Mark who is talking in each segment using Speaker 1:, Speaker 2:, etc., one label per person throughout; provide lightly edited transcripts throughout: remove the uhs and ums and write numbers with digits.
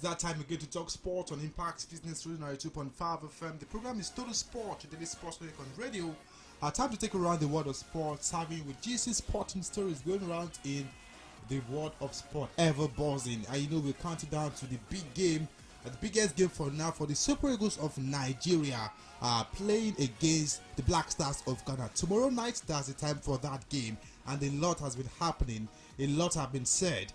Speaker 1: that time again to talk sport on Impact Business Radio 92.5FM. The program is Total Sport, your daily sports clinic on radio. Our time to take around the world of sports, having with GC sporting stories going around in the world of sport, ever buzzing. And you know, we're counting down to the big game, the biggest game for now, for the Super Eagles of Nigeria playing against the Black Stars of Ghana. Tomorrow night, that's the time for that game, and a lot has been happening. A lot have been said.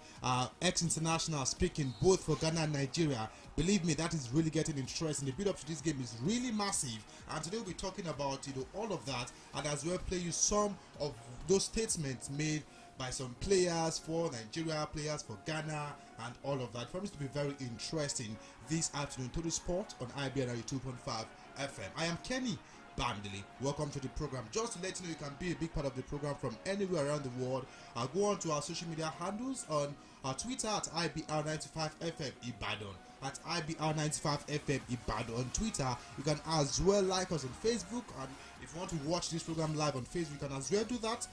Speaker 1: Ex-international speaking both for Ghana and Nigeria. Believe me, that is really getting interesting. The build-up to this game is really massive, and today we'll be talking about all of that, and as well play you some of those statements made by some players for Nigeria, players for Ghana, and all of that. Promise to be very interesting this afternoon. Total Sport on Ibr92.5 FM. I am Kenny Bamdili. Welcome to the program. Just to let you know, you can be a big part of the program from anywhere around the world. Go on to our social media handles on our Twitter at Ibr95FM Ibadan. At Ibr95FM Ibadan on Twitter. You can as well like us on Facebook, and if you want to watch this program live on Facebook, you can as well do that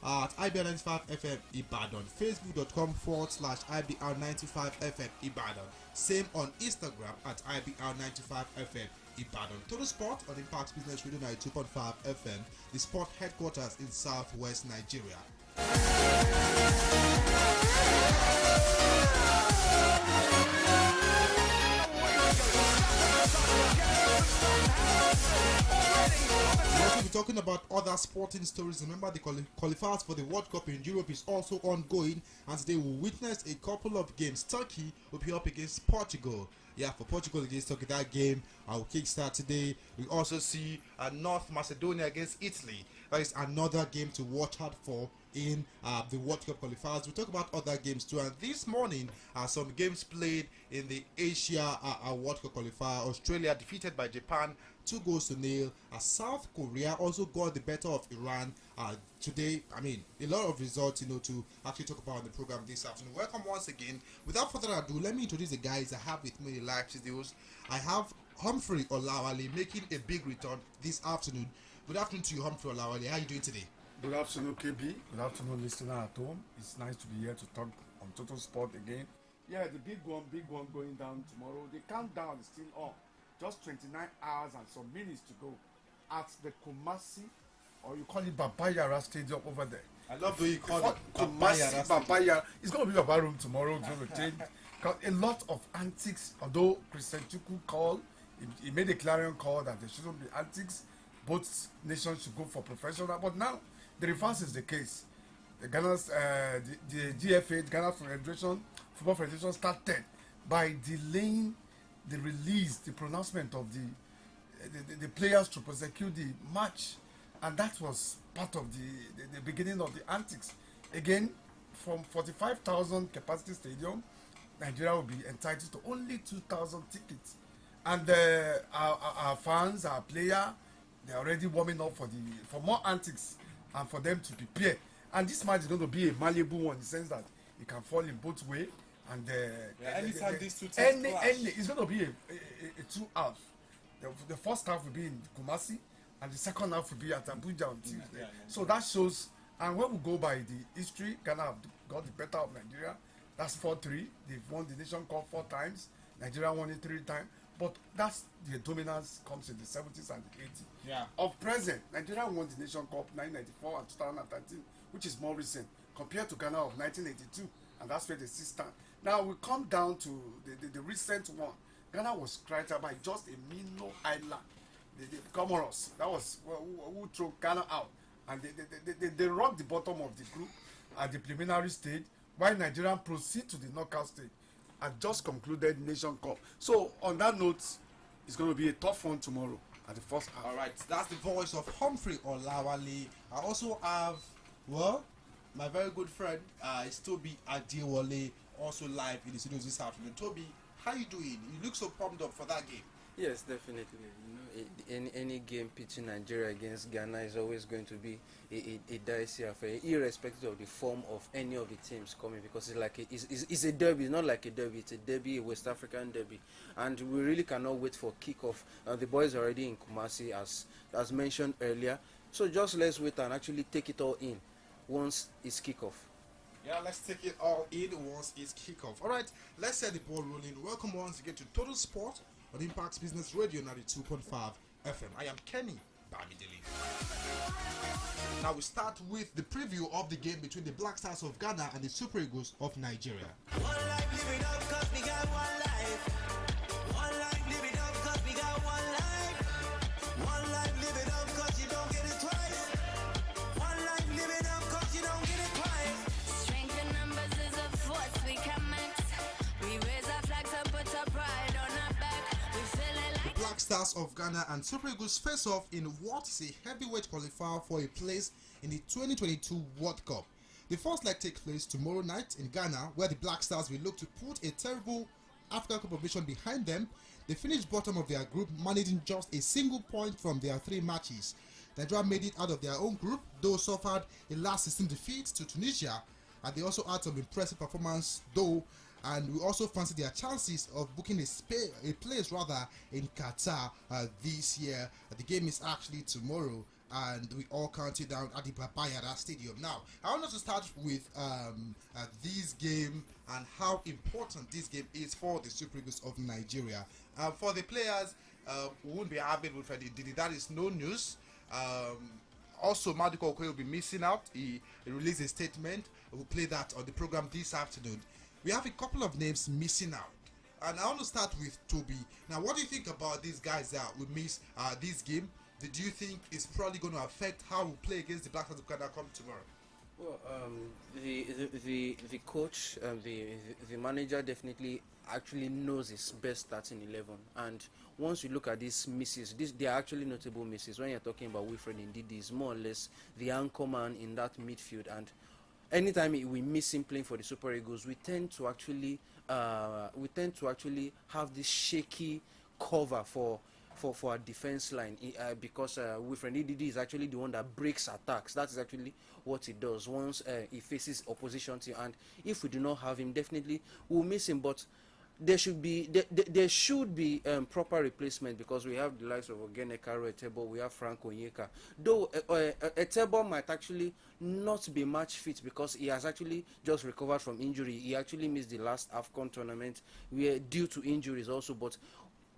Speaker 1: at Ibr95FM Ibadan. Facebook.com/IBR95FM Ibadan. Same on Instagram at IBR95FM Ibadan. Total Sport on Impact Business Radio 92.5 FM, the sport headquarters in southwest Nigeria. We'll also be talking about other sporting stories. Remember, the qualifiers for the World Cup in Europe is also ongoing, and today we'll witness a couple of games. Turkey will be up against Portugal. Yeah, for Portugal against Turkey, that game will kickstart today. We also see North Macedonia against Italy. That is another game to watch out for in the World Cup qualifiers. We'll talk about other games too. And this morning, some games played in the Asia World Cup qualifier. Australia defeated by Japan 2-0. South Korea also got the better of Iran today. I mean, a lot of results, to actually talk about on the program this afternoon. Welcome once again. Without further ado, let me introduce the guys I have with me in live studios. I have Humphrey Olawale making a big return this afternoon. Good afternoon to you, Humphrey Olawale. How are you doing today?
Speaker 2: Good afternoon, KB. Good afternoon, listener at home. It's nice to be here to talk on Total Sport again. Yeah, the big one going down tomorrow. The countdown is still on. Just 29 hours and some minutes to go at the Kumasi, or you call it Babayara Stadium over there.
Speaker 1: I love the way you call it
Speaker 2: Kumasi Babayara. It's going to be Baba Room tomorrow. It's going to change. Because a lot of antics, although Christian Chukwu called, he made a clarion call that there shouldn't be antics. Both nations should go for professional. But now, the reverse is the case. The Ghana's, the GFA, Ghana Football Federation started by delaying the release, the pronouncement of the players to prosecute the match, and that was part of the beginning of the antics. Again, from 45,000 capacity stadium, Nigeria will be entitled to only 2,000 tickets, and our fans, our player, they're already warming up for more antics and for them to prepare. And this match is going to be a malleable one in the sense that it can fall in both ways. And
Speaker 1: anytime these two teams
Speaker 2: it's going to be a two half. The first half will be in Kumasi, and the second half will be at Abuja on Tuesday. So that shows, and when we go by the history, Ghana have got the better of Nigeria. That's 4-3. They've won the Nation Cup 4 times. Nigeria won it 3 times. But that's the dominance comes in the 70s and the 80s.
Speaker 1: Yeah.
Speaker 2: Of present, Nigeria won the Nation Cup 1994 and 2013, which is more recent, compared to Ghana of 1982, and that's where they still stand. Now we come down to the recent one. Ghana was credited by just a minor island, the Comoros. That was who threw Ghana out, and they rocked the bottom of the group at the preliminary stage, while Nigeria proceed to the knockout stage and just concluded Nation Cup. So on that note, it's going to be a tough one tomorrow at the first half.
Speaker 1: All right, that's the voice of Humphrey Olawale. I also have, my very good friend, is Toby Adewale, also live in the studios this afternoon. Toby, how you doing? You look so pumped up for that game.
Speaker 3: Yes, definitely. Any game pitching Nigeria against Ghana is always going to be a dicey affair, irrespective of the form of any of the teams coming, because it's like it's a derby. It's not like a derby. It's a derby, a West African derby, and we really cannot wait for kickoff. The boys are already in Kumasi, as mentioned earlier. So just let's wait and actually take it all in once it's kickoff.
Speaker 1: Yeah, let's take it all in once it's kickoff. All right, let's set the ball rolling. Welcome once again to Total Sport on Impact Business Radio 92.5 FM. I am Kenny Bamidele. Now we start with the preview of the game between the Black Stars of Ghana and the Super Eagles of Nigeria.
Speaker 4: One life, live it up, cause we got one life. One life, live it up, cause we got one life. One life, live it up, cause you don't get it twice. One life, live it up, cause you don't get it twice.
Speaker 5: Strength in numbers is a force we can max. We raise our flags and put our pride on our back. We feel it like
Speaker 1: Black Stars of Ghana and Super Eagles face off in what is a heavyweight qualifier for a place in the 2022 World Cup. The first leg takes place tomorrow night in Ghana, where the Black Stars will look to put a terrible African Cup of Nations behind them. They finished bottom of their group, managing just a single point from their 3 matches. Nigeria made it out of their own group, though suffered a last 16 defeat to Tunisia, and they also had some impressive performance though, and we also fancy their chances of booking a place in Qatar this year. The game is actually tomorrow, and we all count it down at the Babayara Stadium. Now, I want us to start with this game and how important this game is for the Super Eagles of Nigeria. For the players who won't be available for the that is no news. Also, Maduka Okoye will be missing out. He released a statement. We'll play that on the program this afternoon. We have a couple of names missing out. And I want to start with Toby. Now, what do you think about these guys that will miss this game? Do you think it's probably going to affect how we play against the Black Stars of Ghana come tomorrow?
Speaker 3: Well, the coach, the manager definitely actually knows his best starting 11. And once you look at these misses, they are actually notable misses. When you're talking about Wilfred Ndidi, is more or less the anchor man in that midfield. And anytime we miss him playing for the Super Eagles, we tend to actually have this shaky cover for our defense line, because Wilfred Ndidi is actually the one that breaks attacks. That is actually what he does once he faces opposition team. And if we do not have him, definitely we'll miss him. But there should be proper replacement, because we have the likes of Ogene Karo Etebo, we have Frank Onyeka. Though Etebo might actually not be match fit because he has actually just recovered from injury. He actually missed the last AFCON tournament due to injuries also. But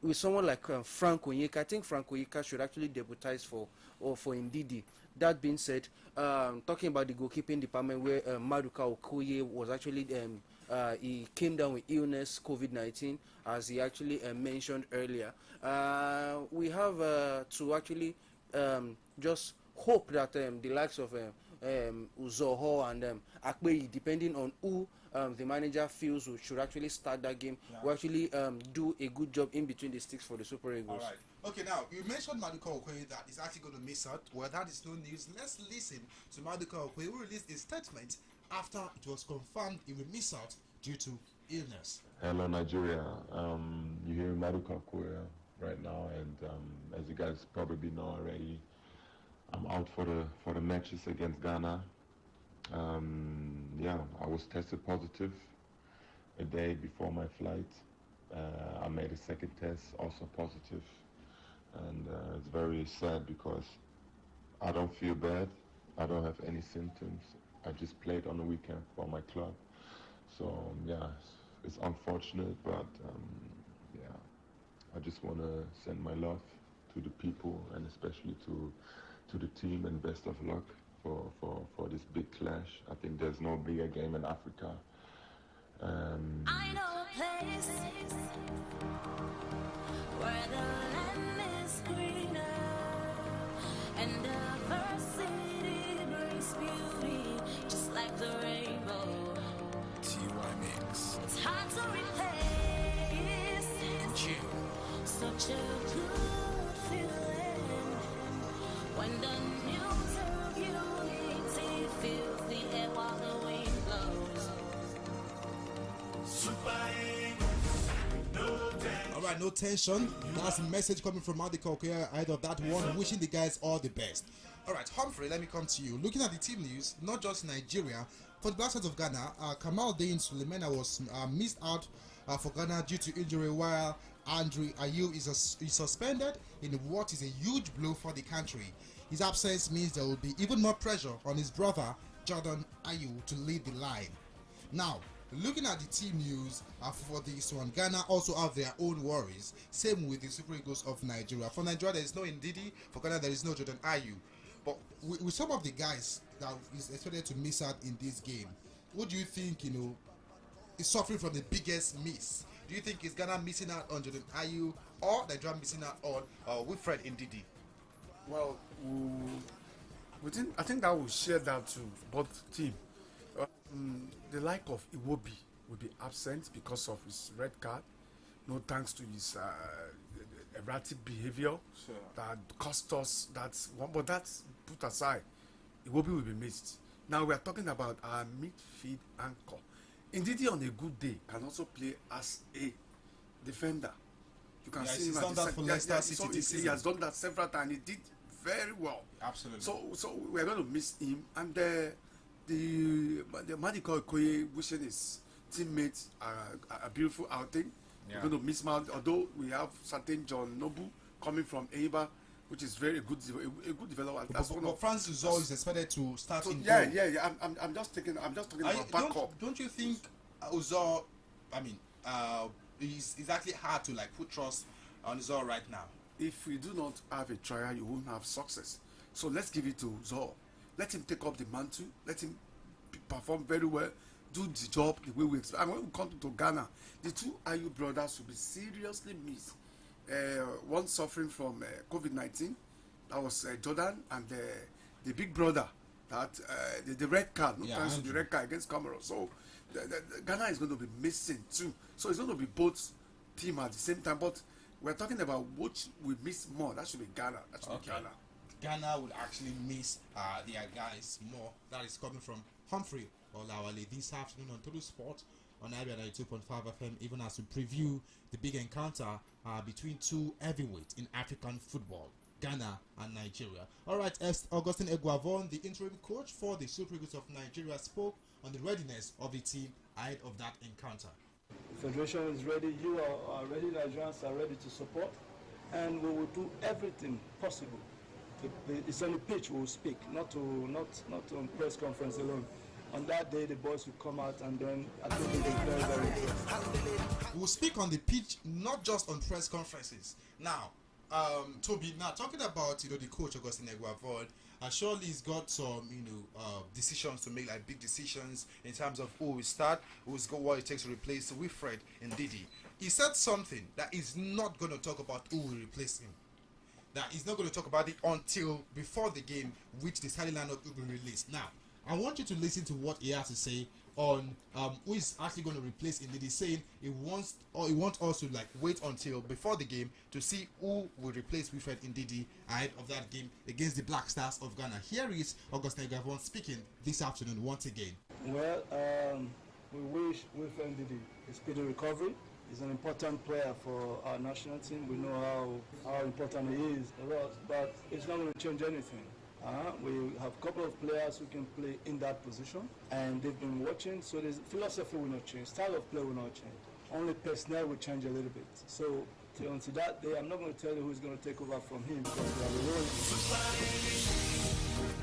Speaker 3: with someone like Frank Onyeka, I think Frank Onyeka should actually debutize for Ndidi. That being said, talking about the goalkeeping department, where Maduka Okoye was actually he came down with illness, COVID-19, as he actually mentioned earlier. We have to actually just hope that the likes of Uzoho and Akpeyi, depending on who the manager feels should actually start that game, will actually do a good job in between the sticks for the Super Eagles.
Speaker 1: All right. Okay, now, you mentioned Maduka Okoye that is actually going to miss out. Well, that is no news. Let's listen to Maduka Okoye, who released a statement after it was confirmed he will miss out due to illness.
Speaker 6: Hello, Nigeria. You hear Maduka Okoye right now, and as you guys probably know already, I'm out for the matches against Ghana. Yeah, I was tested positive a day before my flight. I made a second test, also positive, and it's very sad because I don't feel bad. I don't have any symptoms. I just played on the weekend for my club. So yeah, it's unfortunate, but yeah, I just want to send my love to the people, and especially to the team, and best of luck for this big clash. I think there's no bigger game in Africa.
Speaker 5: I know a place where the land is greener and diversity brings beauty, just like the rainbow.
Speaker 4: TY Mix.
Speaker 5: It's hard to replace such a good feeling when the news of unity fills the air while the wind blows.
Speaker 1: All right, no tension. That's a message coming from Maduka Okoye ahead of that one, wishing the guys all the best. All right, Humphrey, let me come to you. Looking at the team news, not just Nigeria, for the Black Stars of Ghana, Kamaldeen Sulemana was missed out for Ghana due to injury, while Andre Ayew is suspended in what is a huge blow for the country. His absence means there will be even more pressure on his brother, Jordan Ayew, to lead the line. Now, looking at the team news for this one, Ghana also have their own worries. Same with the Super Eagles of Nigeria. For Nigeria, there is no Ndidi. For Ghana, there is no Jordan Ayew. But with some of the guys that is expected to miss out in this game, what do you think, is suffering from the biggest miss? Do you think it's Ghana missing out on Jordan Ayew or Nigeria missing out on Wilfred Ndidi?
Speaker 2: Well, I think that will share that to both team. The like of Iwobi will be absent because of his red card. No thanks to his erratic behavior that cost us. That's one, but that's put aside. Iwobi will be missed. Now we are talking about our midfield anchor. Ndidi on a good day can also play as a defender. You can see him
Speaker 1: he's done that for Leicester City this
Speaker 2: he
Speaker 1: season.
Speaker 2: has done that several times. He did very well.
Speaker 1: Absolutely.
Speaker 2: So we're going to miss him, and the Madiko Okoye wishing his teammates a beautiful outing.
Speaker 1: Yeah.
Speaker 2: We're going to miss him out, although we have certain John Nobu coming from Ibr, which is very good, a good development.
Speaker 1: But Francis Uzor is expected to start in
Speaker 2: yeah,
Speaker 1: goal.
Speaker 2: yeah. I'm just talking about backup.
Speaker 1: Don't you think Uzor, it's actually hard to put trust on Uzor right now?
Speaker 2: If we do not have a trial, you won't have success. So let's give it to Uzor. Let him take up the mantle. Let him perform very well. Do the job the way we expect. And when we come to Ghana, the two Ayew brothers will be seriously missed. One suffering from COVID-19, that was Jordan, and the big brother, that the red card, the red card against Cameroon. So the Ghana is going to be missing too. So it's going to be both team at the same time. But we're talking about which we miss more. That should be Ghana. That should be Ghana.
Speaker 1: Ghana will actually miss their guys more. That is coming from Humphrey Olawale this afternoon on Total Sport on Ibr92.5FM, even as we preview the big encounter between two heavyweights in African football, Ghana and Nigeria. Alright, Augustine Eguavon, the interim coach for the Super Eagles of Nigeria, spoke on the readiness of the team ahead of that encounter.
Speaker 7: The Federation is ready, you are ready, Nigerians are ready to support, and we will do everything possible. It's on the pitch we will speak, not on press conference alone. On that day, the boys will come out, and then I think it will be very, very interesting.
Speaker 1: We'll speak on the pitch, not just on press conferences. Now, Toby, now talking about the coach Augustine Eguavon, surely he's got some decisions to make, like big decisions in terms of who will start, what it takes to replace Wilfred Ndidi. He said something that he's not going to talk about who will replace him. That he's not going to talk about it until before the game, which the starting lineup will be released. Now, I want you to listen to what he has to say on who is actually going to replace Ndidi, saying he wants us to wait until before the game to see who will replace Wilfred Ndidi ahead of that game against the Black Stars of Ghana. Here is Augustine Eguavon speaking this afternoon once again.
Speaker 7: Well, we wish Wilfred Ndidi a speedy recovery. He's an important player for our national team. We know how important he is for us, but it's not going to change anything. We have a couple of players who can play in that position, and they've been watching, so the philosophy will not change, style of play will not change. Only personnel will change a little bit. So until that day, I'm not going to tell you who's going to take over from him, because we have a role.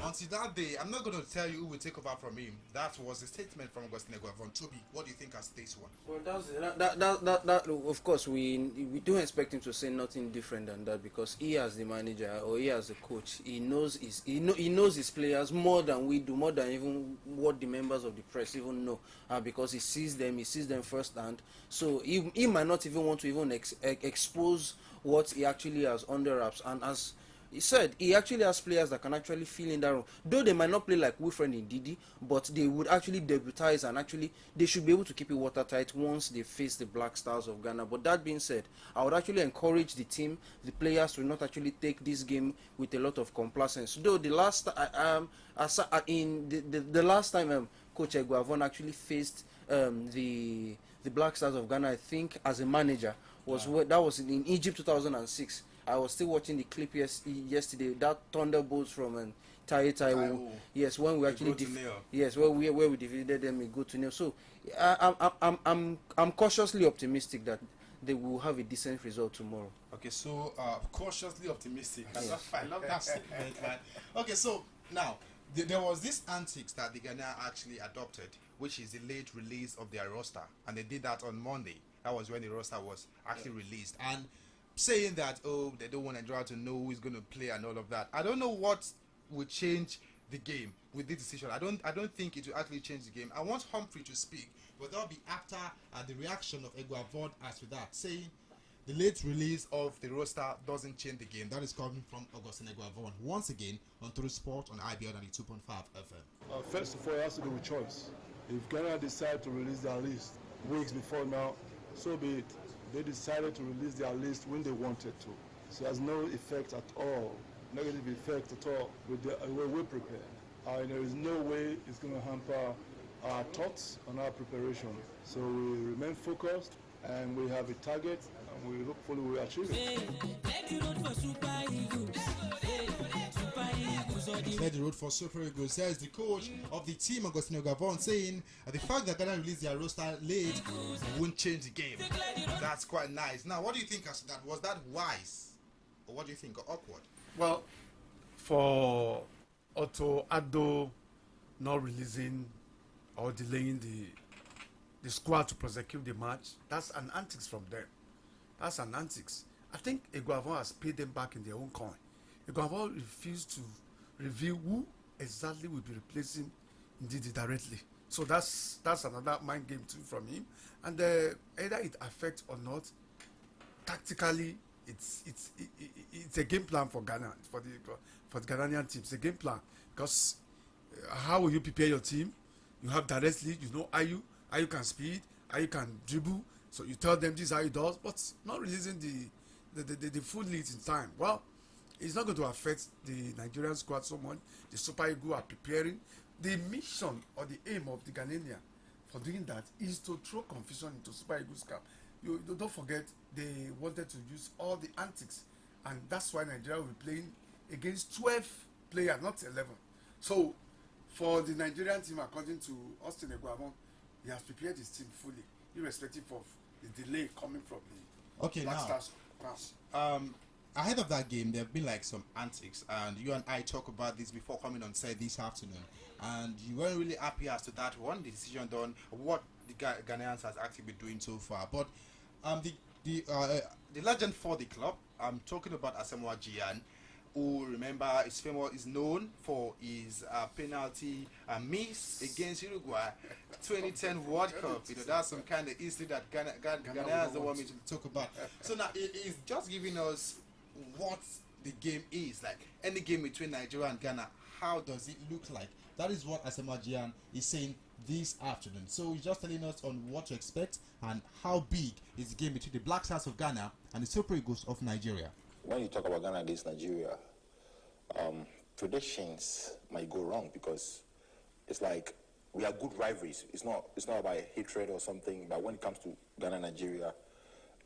Speaker 1: Until that day, I'm not going to tell you who will take over from him. That was a statement from Augustine Eguavon. Toby, what do you think as this one?
Speaker 3: Well, that of course we don't expect him to say nothing different than that, because he as the manager or he as the coach, he knows his players more than we do, more than even what the members of the press even know, because he sees them firsthand. So he might not even want to even expose what he actually has under wraps. And as he said, he actually has players that can actually fill in that role. Though they might not play like Wilfred Ndidi, but they would actually debutize, and actually they should be able to keep it watertight once they face the Black Stars of Ghana. But that being said, I would actually encourage the team, the players, to not actually take this game with a lot of complacence. Though the last time Coach Eguavon actually faced the Black Stars of Ghana, I think as a manager, that was in Egypt 2006. I was still watching the clip yesterday. That thunderbolts from Taiwo. Yes, when we actually where we defeated them in good to nil. So I'm cautiously optimistic that they will have a decent result tomorrow.
Speaker 1: Okay, so cautiously optimistic. I love that statement, man. Okay, so now there was this antics that the Ghana actually adopted which is the late release of their roster, and they did that on Monday. That was when the roster was actually released, and saying that, oh, they don't want Nigeria to know who is going to play and all of that. I don't know what will change the game with this decision. I don't think it will actually change the game. I want Humphrey to speak, but that'll be after the reaction of Eguavoen as to that, saying the late release of the roster doesn't change the game. That is coming from Augustine Eguavoen once again on True Sport on Ibr92.5 FM.
Speaker 7: First of all, it has to do with choice. If Ghana decide to release their list weeks before now, so be it. They decided to release their list when they wanted to. So it has no effect at all, negative effect at all with the way we prepare. And there is no way it's going to hamper our thoughts on our preparation. So we remain focused and we have a target and we hopefully will achieve it.
Speaker 1: Clear the road for Super Eagles, says the coach of the team, Augustine Eguavoen, saying the fact that Ghana released their roster late won't change the game. That's quite nice. Now, what do you think as to that? Was that wise? Or what do you think? Or awkward?
Speaker 2: Well, for Otto Addo not releasing or delaying the squad to prosecute the match, that's an antics from them. That's an antics. I think Eguavoen has paid them back in their own coin. Eguavoen refused to reveal who exactly will be replacing Ndidi directly. So that's another mind game too from him. And either it affects or not, tactically it's a game plan for Ghana, for the Ghanaian team. It's a game plan because how will you prepare your team? You have directly, you know, Ayu can speed, Ayu can dribble. So you tell them this is how he does, but not releasing the full lead in time. Well, it's not going to affect the Nigerian squad so much. The Super Eagles are preparing. The mission or the aim of the Ghanaian for doing that is to throw confusion into Super Eagles camp. You don't forget they wanted to use all the antics, and that's why Nigeria will be playing against 12 players, not 11. So for the Nigerian team, according to Austin Eguavoen, he has prepared his team fully, irrespective of the delay coming from the Black Stars class.
Speaker 1: Ahead of that game, there have been like some antics, and you and I talked about this before coming on set this afternoon, and you weren't really happy as to that one, the decision done, what the Ghanaians has actually been doing so far. But the legend for the club, I'm talking about Asamoah Gyan, who, remember, is known for his penalty miss against Uruguay 2010 World Cup. You know, that's some kind of history that Ghanaians don't want me to talk about. So now it is just giving us what the game is like. Any game between Nigeria and Ghana, how does it look like? That is what Asamoah Gyan is saying this afternoon. So he's just telling us on what to expect and how big is the game between the Black Stars of Ghana and the Super Eagles of Nigeria. When you talk about Ghana against Nigeria, predictions might go wrong because it's like we are good rivalries. It's not about hatred or something. But when it comes to Ghana and Nigeria,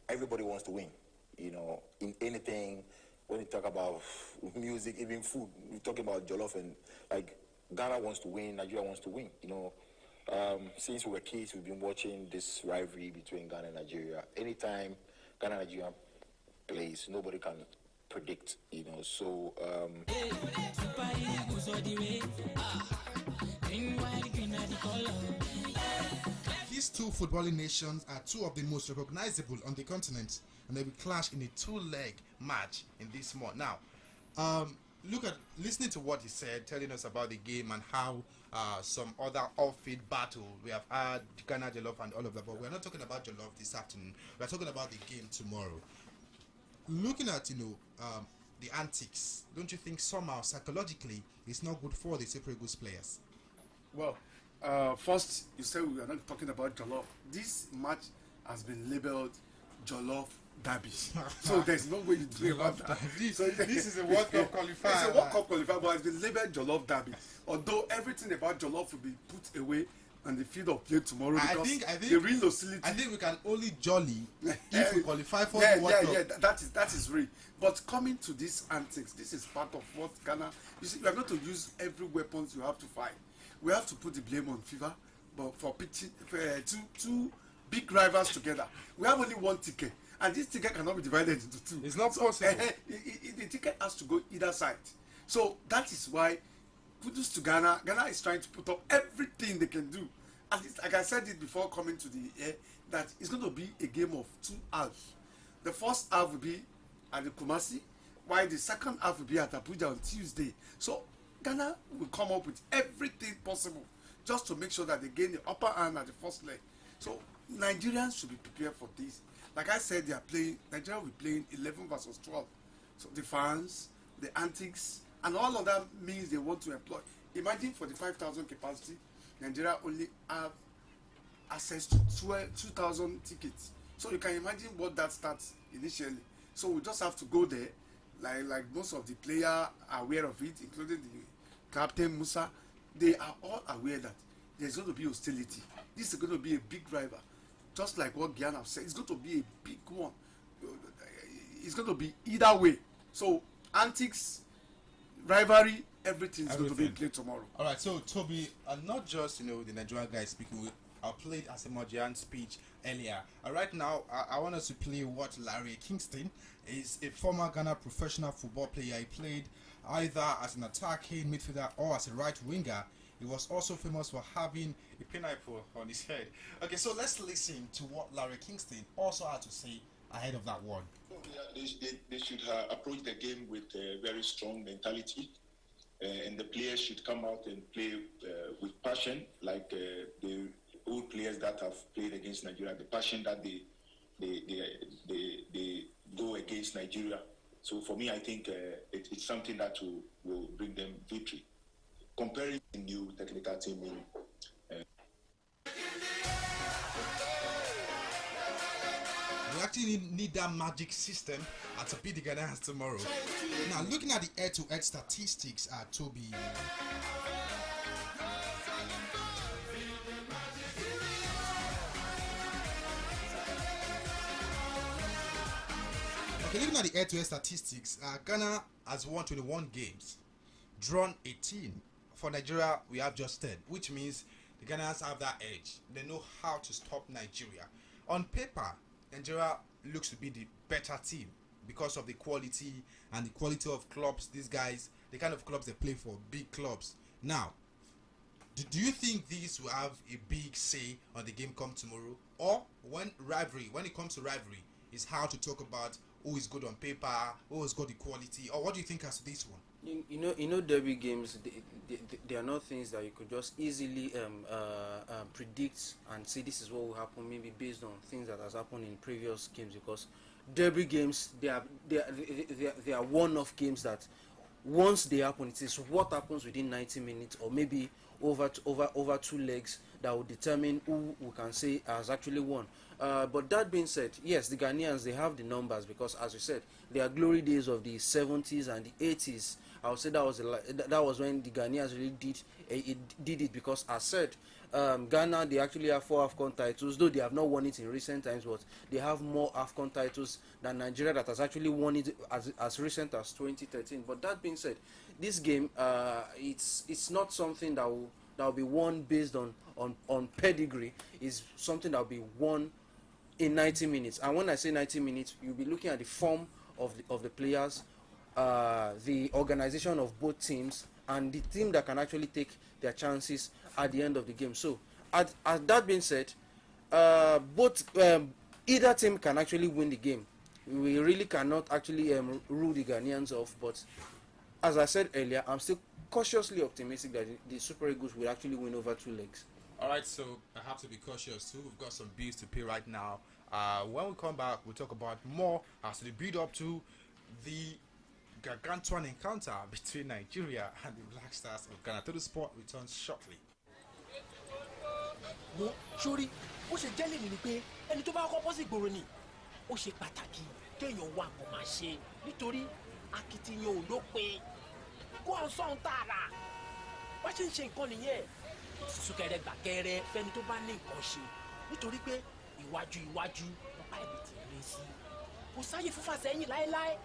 Speaker 1: everybody wants to win. You know, in anything. When you talk about music, even food, we're talking about jollof, and like Ghana wants to win, Nigeria wants to win. You know, since we were kids, we've been watching this rivalry between Ghana and Nigeria. Anytime Ghana and Nigeria plays, nobody can predict, you know. So these two footballing nations are two of the most recognizable on the continent, and they will clash in a two-leg match in this month. Now, listening to what he said, telling us about the game and how some other off-field battle we have had, Ghana Jollof and all of that, but we're not talking about Jollof this afternoon. We're talking about the game tomorrow. Looking at, the antics, don't you think somehow psychologically it's not good for the Super Eagles players?
Speaker 2: Well, first you said we are not talking about Jollof. This match has been labeled Jollof Derby. So there's no way you do about that.
Speaker 1: This is a World Cup qualifier.
Speaker 2: It's a World Cup qualifier, but it's been labeled Jollof Derby. Although everything about Jollof will be put away on the field of play tomorrow because
Speaker 1: I think
Speaker 2: the real hostility.
Speaker 1: I think we can only jolly if we qualify for the World Cup.
Speaker 2: Yeah, that is real. But coming to these antics, this is part of what Ghana. You see, we are going to use every weapons you have to fight. We have to put the blame on FIFA, but for pitching two big rivals together, we have only one ticket, and this ticket cannot be divided into two.
Speaker 1: It's not possible.
Speaker 2: The ticket has to go either side. So that is why kudos to Ghana. Ghana is trying to put up everything they can do, at least, like I said it before coming to the air, that it's going to be a game of 2 halves. The first half will be at the Kumasi, while the second half will be at Abuja on Tuesday. So Ghana will come up with everything possible just to make sure that they gain the upper hand at the first leg. So Nigerians should be prepared for this. Like I said, Nigeria will be playing 11 versus 12. So the fans, the antics, and all of that means they want to employ. Imagine for the 5,000 capacity, Nigeria only have access to 2,000 tickets. So you can imagine what that starts initially. So we just have to go there, like most of the players are aware of it, including the captain Musa. They are all aware that there's going to be hostility. This is going to be a big driver, just like what Guyana said. It's going to be a big one. It's going to be either way. So antics, rivalry, everything's going to be played tomorrow.
Speaker 1: All right, so Toby, not just the Nigerian guys speaking. I played as a Nigerian speech earlier. Right now, I want us to play what Larry Kingston is, a former Ghana professional football player. He played either as an attacking midfielder or as a right winger. He was also famous for having a pineapple on his head. Okay, so let's listen to what Larry Kingston also had to say ahead of that one.
Speaker 8: They should approach the game with a very strong mentality, and the players should come out and play with passion, like the old players that have played against Nigeria. The passion that they go against Nigeria. So for me, I think it's something that will bring them victory. Comparing the new technical team in.
Speaker 1: We actually need that magic system to beat the Ghanaians tomorrow. Now, looking at the head-to-head statistics, Toby. Okay, looking at the head-to-head statistics, Ghana has won 21 games, drawn 18. For Nigeria, we have just 10, which means the Ghanaians have that edge. They know how to stop Nigeria. On paper, Nigeria looks to be the better team because of the quality and the quality of clubs. These guys, the kind of clubs they play for, big clubs. Now, do you think these will have a big say on the game come tomorrow? Or when it comes to rivalry, is how to talk about who is good on paper, who has got the quality, or what do you think as to this one?
Speaker 3: You know, derby games, they are not things that you could just easily predict and say this is what will happen, maybe based on things that has happened in previous games, because derby games, they are one-off games that once they happen, it is what happens within 90 minutes or maybe over 2 legs that will determine who we can say has actually won. But that being said, yes, the Ghanaians, they have the numbers, because as you said, there are glory days of the 70s and the 80s. I would say that was when the Ghanaians really did it, because as said, Ghana, they actually have 4 AFCON titles, though they have not won it in recent times, but they have more AFCON titles than Nigeria, that has actually won it as recent as 2013. But that being said, this game, it's not something that will be won based on pedigree. Is something that will be won in 90 minutes. And when I say 90 minutes, you'll be looking at the form of the players, the organization of both teams, and the team that can actually take their chances at the end of the game. So, as that being said, either team can actually win the game. We really cannot actually rule the Ghanaians off. But as I said earlier, I'm still cautiously optimistic that the Super Eagles will actually win over 2 legs.
Speaker 1: All right, so I have to be cautious too. We've got some bills to pay right now. When we come back, we'll talk about more as to the build up to the gargantuan encounter between Nigeria and the Black Stars of Ghana. To the sport returns shortly.
Speaker 9: Wo sórí ó ṣe jẹ́ lèmi ni pé ẹni tó bá kọ́ bọ́ sí ìgboro ni ó ṣe pàtàkì kéèyàn wà kó máa ṣe nítorí akitiyan ò lópin kó à ń sọ̀hún tààrà wá ṣe ń ṣe nǹkan nìyẹn súnkẹrẹ gbàkẹrẹ fẹ́ni tó bá ní nǹkan ṣe nítorí pé iwájú ọ̀pá ẹ̀mí ti lé sí kò sáyè fún fàsẹ́yìn láéláé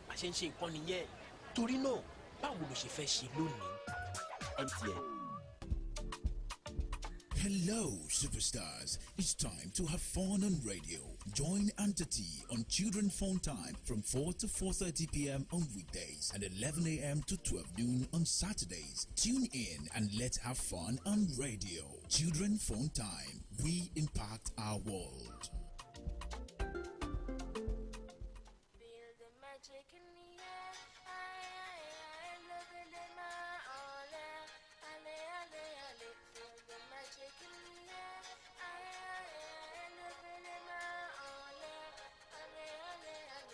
Speaker 9: bá ṣe ń ṣe nǹkan nìyẹn torí náà báwo ló ṣe fẹ́ ṣe lónìí MTN.
Speaker 10: Hello, superstars. It's time to have fun on radio. Join Entity on Children Phone Time from 4 to 4:30 p.m. on weekdays and 11 a.m. to 12 noon on Saturdays. Tune in and let's have fun on radio. Children Phone Time. We impact our world.
Speaker 5: Feel the magic in the air. I love it in my all air. Ale, ale, ale. Feel the magic in the air. I love it in my all air. Ale, ale, ale.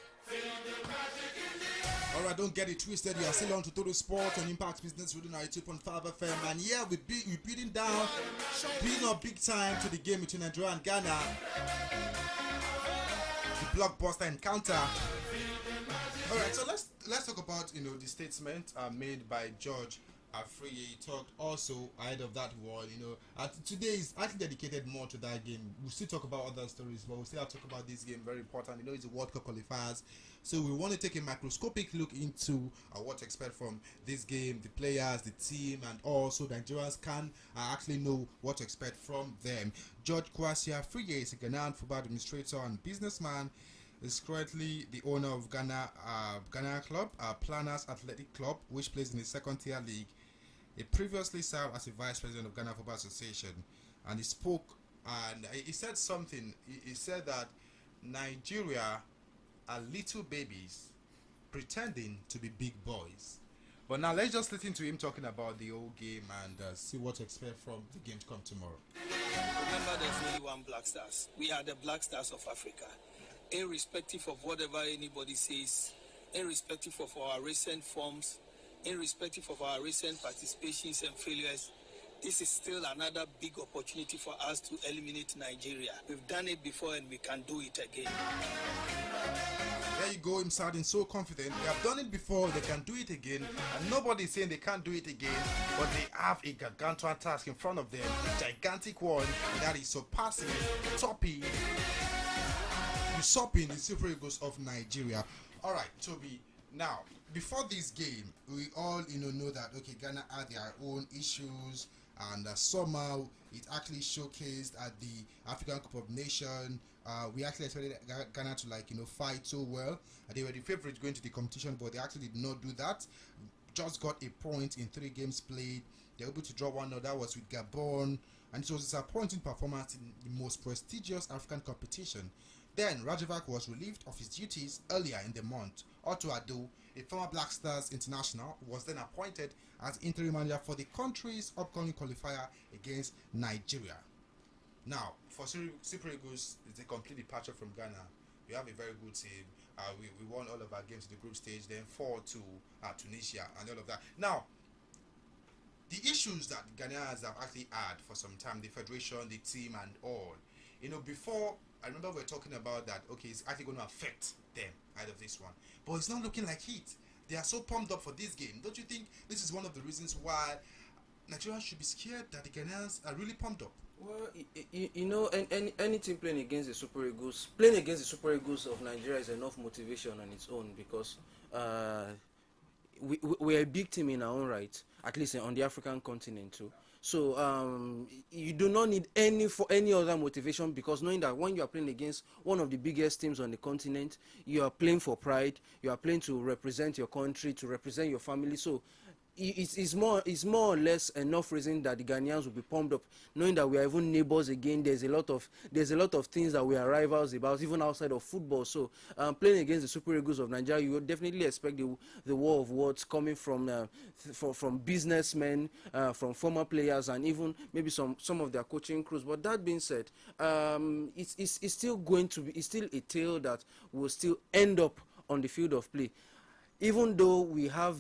Speaker 1: Alright, don't get it twisted. You are still on to Total Sport on Impact Business Radio 92.5 FM. And yeah, we're beating down, beating up big time to the game between Nigeria and Ghana. The blockbuster encounter. Alright, so let's talk about the statement made by George Afriye. He talked also ahead of that war. Today is actually dedicated more to that game. We'll still talk about other stories, but we'll still have to talk about this game. Very important. It's a World Cup qualifiers. So we want to take a microscopic look into what to expect from this game, the players, the team, and also Nigerians can actually know what to expect from them. George Afriye is a Ghanaian football administrator and businessman. Is currently the owner of Ghana Club, Planners Athletic Club, which plays in the second tier league. He previously served as a vice president of Ghana Football Association, and he spoke and he said something. He said that Nigeria are little babies pretending to be big boys. But now let's just listen to him talking about the whole game and see what to expect from the game to come tomorrow.
Speaker 11: Remember, there's only one Black Stars. We are the Black Stars of Africa. Irrespective of whatever anybody says, irrespective of our recent forms, irrespective of our recent participations and failures, this is still another big opportunity for us to eliminate Nigeria. We've done it before and we can do it again.
Speaker 1: There you go, him sounding so confident. They have done it before, they can do it again, and nobody is saying they can't do it again, but they have a gargantuan task in front of them, a gigantic one, that is surpassing, topping, usurping the Super Eagles of Nigeria. Alright, Toby, now, before this game, we all know that, okay, Ghana had their own issues, and somehow it actually showcased at the African Cup of Nations. We actually expected Ghana to fight so well. They were the favorites going to the competition, but they actually did not do that. Just got a point in 3 games played. They were able to draw 1-0. That was with Gabon, and it was a disappointing performance in the most prestigious African competition. Then Rajovac was relieved of his duties earlier in the month. Otto Addo, a former Black Stars international, was then appointed as interim manager for the country's upcoming qualifier against Nigeria. Now, for Super Eagles, it's a complete departure from Ghana. We have a very good team. We won all of our games in the group stage, then 4 to Tunisia and all of that. Now, the issues that Ghanaians have actually had for some time, the federation, the team, and all. Before, I remember we were talking about that, okay, it's actually going to affect them out of this one. But it's not looking like it. They are so pumped up for this game. Don't you think this is one of the reasons why Nigerians should be scared that the Ghanaians are really pumped up?
Speaker 3: Well, any team playing against the Super Eagles of Nigeria is enough motivation on its own, because we are a big team in our own right, at least on the African continent too. So you do not need any other motivation, because knowing that when you are playing against one of the biggest teams on the continent, you are playing for pride, you are playing to represent your country, to represent your family. So it's more or less enough reason that the Ghanaians will be pumped up, knowing that we are even neighbors again. There's a lot of things that we are rivals about, even outside of football. So playing against the Super Eagles of Nigeria, you would definitely expect the war of words coming from businessmen, from former players, and even maybe some of their coaching crews. But that being said, it's still going to be, it's still a tale that will still end up on the field of play, even though we have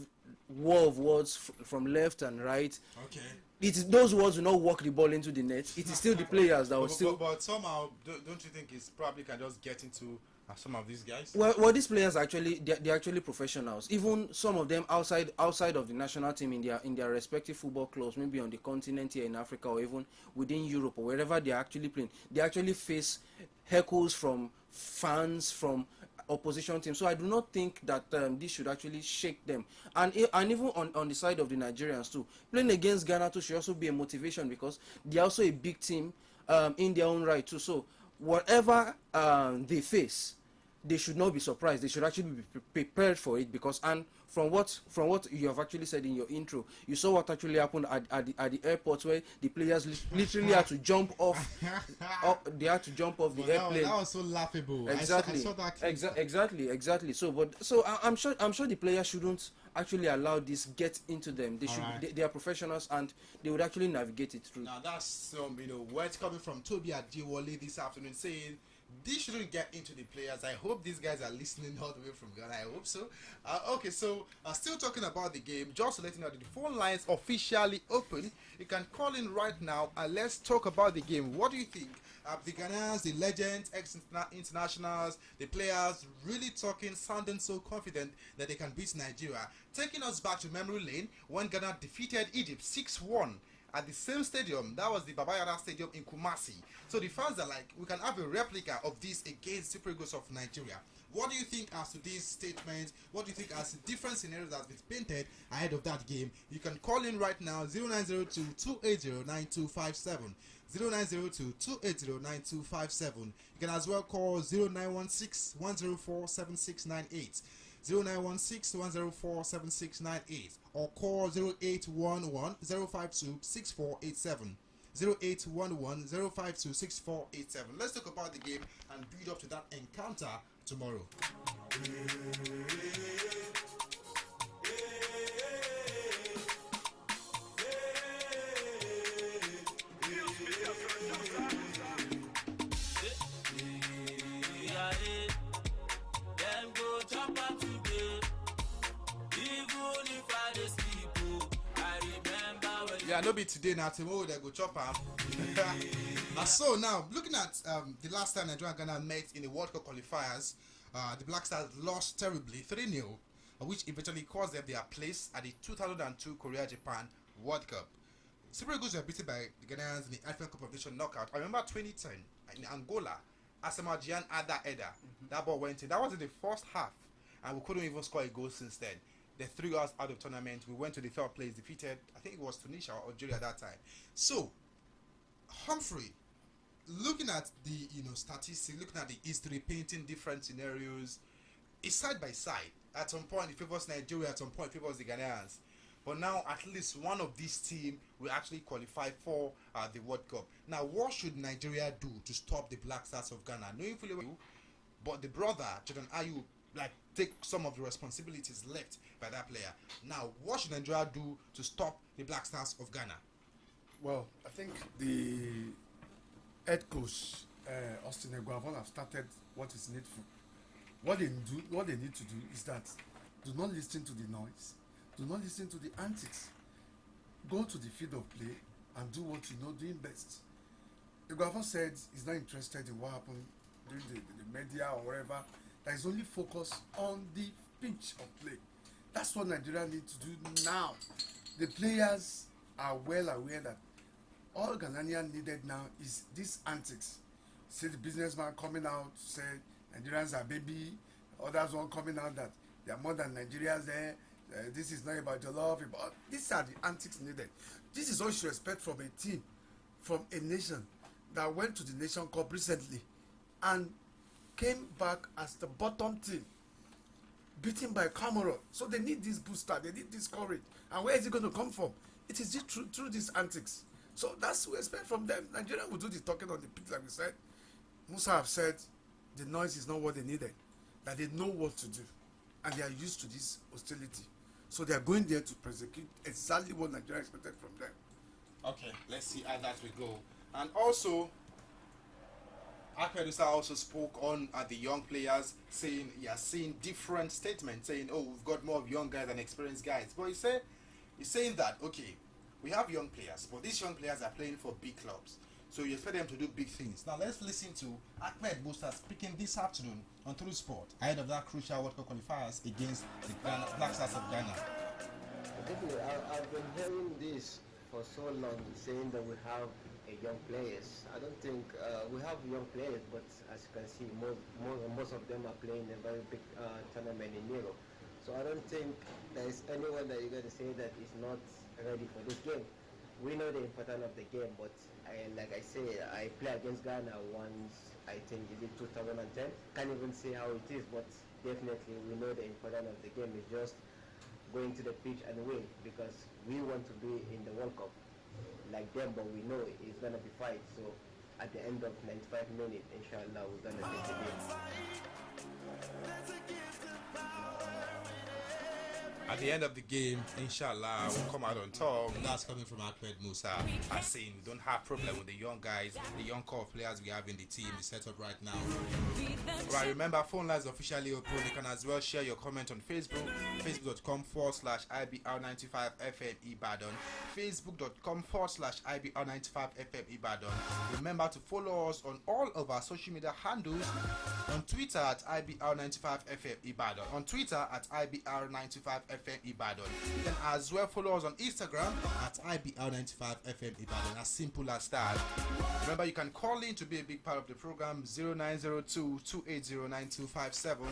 Speaker 3: war of words from left and right. Okay, those words will not walk the ball into the net. It is still the players that will still. But
Speaker 1: somehow, don't you think it's probably can just get into some of these guys?
Speaker 3: Well, these players they're actually professionals. Even some of them outside of the national team in their respective football clubs, maybe on the continent here in Africa, or even within Europe or wherever they are actually playing, they actually face heckles from fans, from opposition team. So I do not think that this should actually shake them. And even on the side of the Nigerians too, playing against Ghana too should also be a motivation, because they are also a big team in their own right too. So whatever they face, they should not be surprised. They should actually be prepared for it, because, and from what you have actually said in your intro, you saw what actually happened at the airport, where the players literally had to jump off. They had to jump off the airplane.
Speaker 1: That was so laughable.
Speaker 3: Exactly.
Speaker 1: I saw that
Speaker 3: Exactly. So I'm sure the players shouldn't actually allow this get into them. They should.
Speaker 1: Alright.
Speaker 3: They are professionals, and they would actually navigate it through.
Speaker 1: Now that's some words coming from Toby Adewale this afternoon, saying this shouldn't get into the players. I hope these guys are listening all the way from Ghana. I hope so. Okay, so still talking about the game, just to let you know that the phone lines officially open. You can call in right now and let's talk about the game. What do you think? The Ghanaians, the legends, ex-internationals, the players really talking, sounding so confident that they can beat Nigeria. Taking us back to memory lane when Ghana defeated Egypt 6-1 at the same stadium. That was the Baba Yara Stadium in Kumasi. So the fans are like, we can have a replica of this against Super Eagles of Nigeria. What do you think as to these statements? What do you think as to different scenarios that have been painted ahead of that game? You can call in right now, 0902-280-9257. 0902-280-9257. You can as well call 0916-104-7698. 0916-104-7698 or call 0811-052-6487. 0811-052-6487. Let's talk about the game and build up to that encounter tomorrow. Yeah, no be today now. Tomorrow they go chop am. So now, looking at the last time Nigeria and Ghana met in the World Cup qualifiers, the Black Stars lost terribly 3-0, which eventually cost them their place at the 2002 Korea-Japan World Cup. Super Eagles were beaten by the Ghanaians in the African Cup of Nations knockout. I remember 2010 in Angola, Asamoah Gyan had that header. That ball went in. That was in the first half, and we couldn't even score a goal since then. They threw us out of tournament. We went to the third place, defeated, I think it was Tunisia or Algeria at that time. So, Humphrey, looking at the statistics, looking at the history, painting different scenarios, it's side by side. At some point it favors Nigeria, at some point it favors the Ghanaians. But now at least one of these teams will actually qualify for the World Cup. Now, what should Nigeria do to stop the Black Stars of Ghana? Knowing fully well, but the brother Jordan Ayew take some of the responsibilities left by that player. Now, what should Nigeria do to stop the Black Stars of Ghana?
Speaker 2: Well, I think the head coach Austin Eguavoen have started what is needful. What they need to do is that do not listen to the noise, do not listen to the antics. Go to the field of play and do what you know doing best. Eguavoen said he's not interested in what happened during the media or whatever. That is only focused on the pitch of play. That's what Nigeria needs to do now. The players are well aware that all Ghanaian needed now is this antics. See the businessman coming out, say Nigerians are baby. Others one coming out that they are more than Nigerians there. This is not about your love. These are the antics needed. This is what you should expect from a team, from a nation that went to the Nation Cup recently and came back as the bottom team, beaten by Cameroon. So they need this booster, they need this courage. And where is it going to come from? It is just through these antics. So that's what we expect from them. Nigeria will do the talking on the pitch, like we said. Musa have said the noise is not what they needed, that they know what to do. And they are used to this hostility. So they are going there to prosecute exactly what Nigeria expected from them.
Speaker 1: Okay, let's see how that will go. And also, Akpedusa also spoke on the young players, saying he has seen different statements, saying, oh, we've got more of young guys than experienced guys. But he's saying that, okay, we have young players, but these young players are playing for big clubs. So you expect them to do big things. Now let's listen to Ahmed Musa speaking this afternoon on True Sport ahead of that crucial World Cup qualifiers against the Black Stars of Ghana.
Speaker 12: Definitely, I've been hearing this for so long, saying that we have young players. I don't think we have young players, but as you can see, most of them are playing a very big tournament in Europe. So I don't think there is anyone that you're going to say that is not ready for this game. we know the importance of the game, but like I say, I play against Ghana once, I think, is it 2010? Can't even say how it is, but definitely we know the importance of the game is just going to the pitch and win, because we want to be in the World Cup like them, but we know it's going to be fight. So at the end of 95 minutes, inshallah, we're going to take the game.
Speaker 1: At the end of the game, inshallah, we'll come out on top. That's coming from Ahmed Musa. As saying, we don't have problem with the young guys, the young core players we have in the team, the setup right now. Right, remember, phone lines officially open. You can as well share your comment on Facebook, facebook.com/IBR95FM Ibadan, facebook.com/IBR95FM Ibadan. Remember to follow us on all of our social media handles, on Twitter at IBR95FM Ibadan, on Twitter at IBR95FM Ibadan. You can as well follow us on Instagram at IBR95FM Ibadan. As simple as that. Remember, you can call in to be a big part of the program. 0902-280-9257,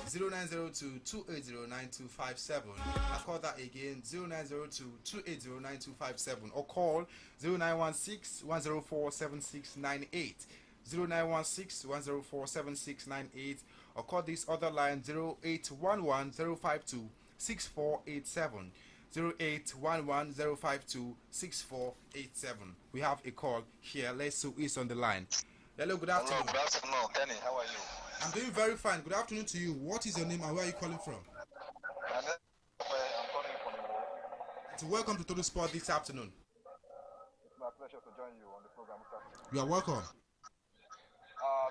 Speaker 1: 0902-280-9257. I call that again, 0902-280-9257, or call 0916-104-7698, 0916-104-7698, or call this other line 0811-052-6487, 0811-052-6487. We have a call here. Let's see who is on the line. Hello, good afternoon.
Speaker 13: Hello, good afternoon, Kenny. How are you?
Speaker 1: I'm doing very fine. Good afternoon to you. What is your name and where are you calling from?
Speaker 13: I'm calling from
Speaker 1: So welcome to Total Sport this afternoon.
Speaker 13: It's my pleasure to join you on the program this afternoon.
Speaker 1: You are welcome.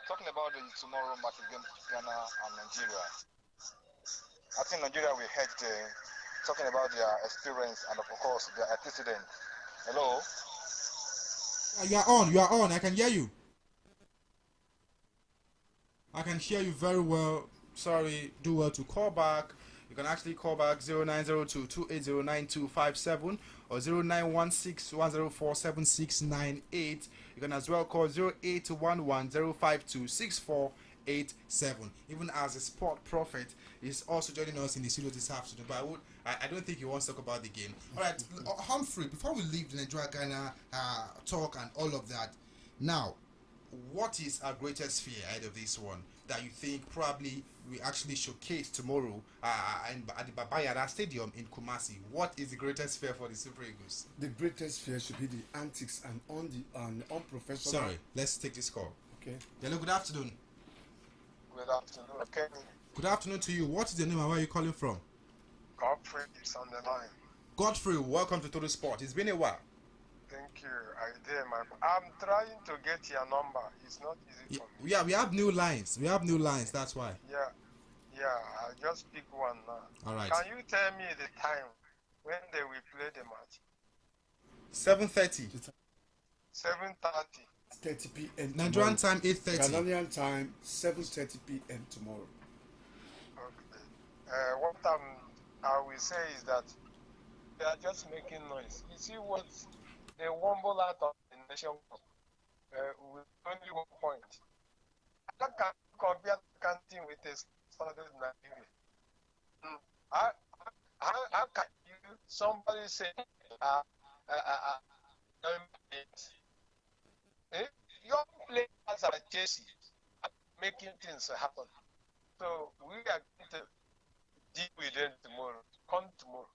Speaker 13: Talking about the tomorrow match against Ghana and Nigeria. I think Nigeria will head talking about their experience and of course their antecedent. Hello?
Speaker 1: You are on. I can hear you. I can hear you very well. Sorry, do well to call back. You can actually call back 0902-280-9257 or 0916-104-7698. You can as well call 0811-052-6487. Even as a sport prophet is also joining us in the studio this afternoon. But I don't think he wants to talk about the game. All right, Humphrey, before we leave the Nigeria-Ghana talk and all of that, now, what is our greatest fear ahead of this one that you think probably we actually showcase tomorrow at the Baba Yara Stadium in Kumasi? What is the greatest fear for the Super Eagles?
Speaker 2: The greatest fear should be the antics and unprofessional.
Speaker 1: Sorry, let's take this call.
Speaker 2: Okay.
Speaker 1: Hello, good afternoon.
Speaker 13: Good afternoon, Kenny.
Speaker 1: Good afternoon to you. What is your name and where are you calling from?
Speaker 13: Godfrey is on the line.
Speaker 1: Godfrey, welcome to Total Sport. It's been a while.
Speaker 13: Thank you. I'm trying to get your number. It's not easy for me.
Speaker 1: Yeah, we have new lines. That's why.
Speaker 13: Yeah. I just pick one now.
Speaker 1: All right.
Speaker 13: Can you tell me the time when they will play the match?
Speaker 1: 7:30.
Speaker 13: 7:30.
Speaker 2: 30 p.m.
Speaker 1: Nigerian time 8:30.
Speaker 2: Ghanaian time 7:30 p.m. tomorrow.
Speaker 13: Okay. What I will say is that they are just making noise. You see what they wumble out of the nation cup with only 1 point. I can compare counting with a standard Nigeria. How can somebody say young players are chasing, making things happen. So we are going to deal with them tomorrow. Come tomorrow.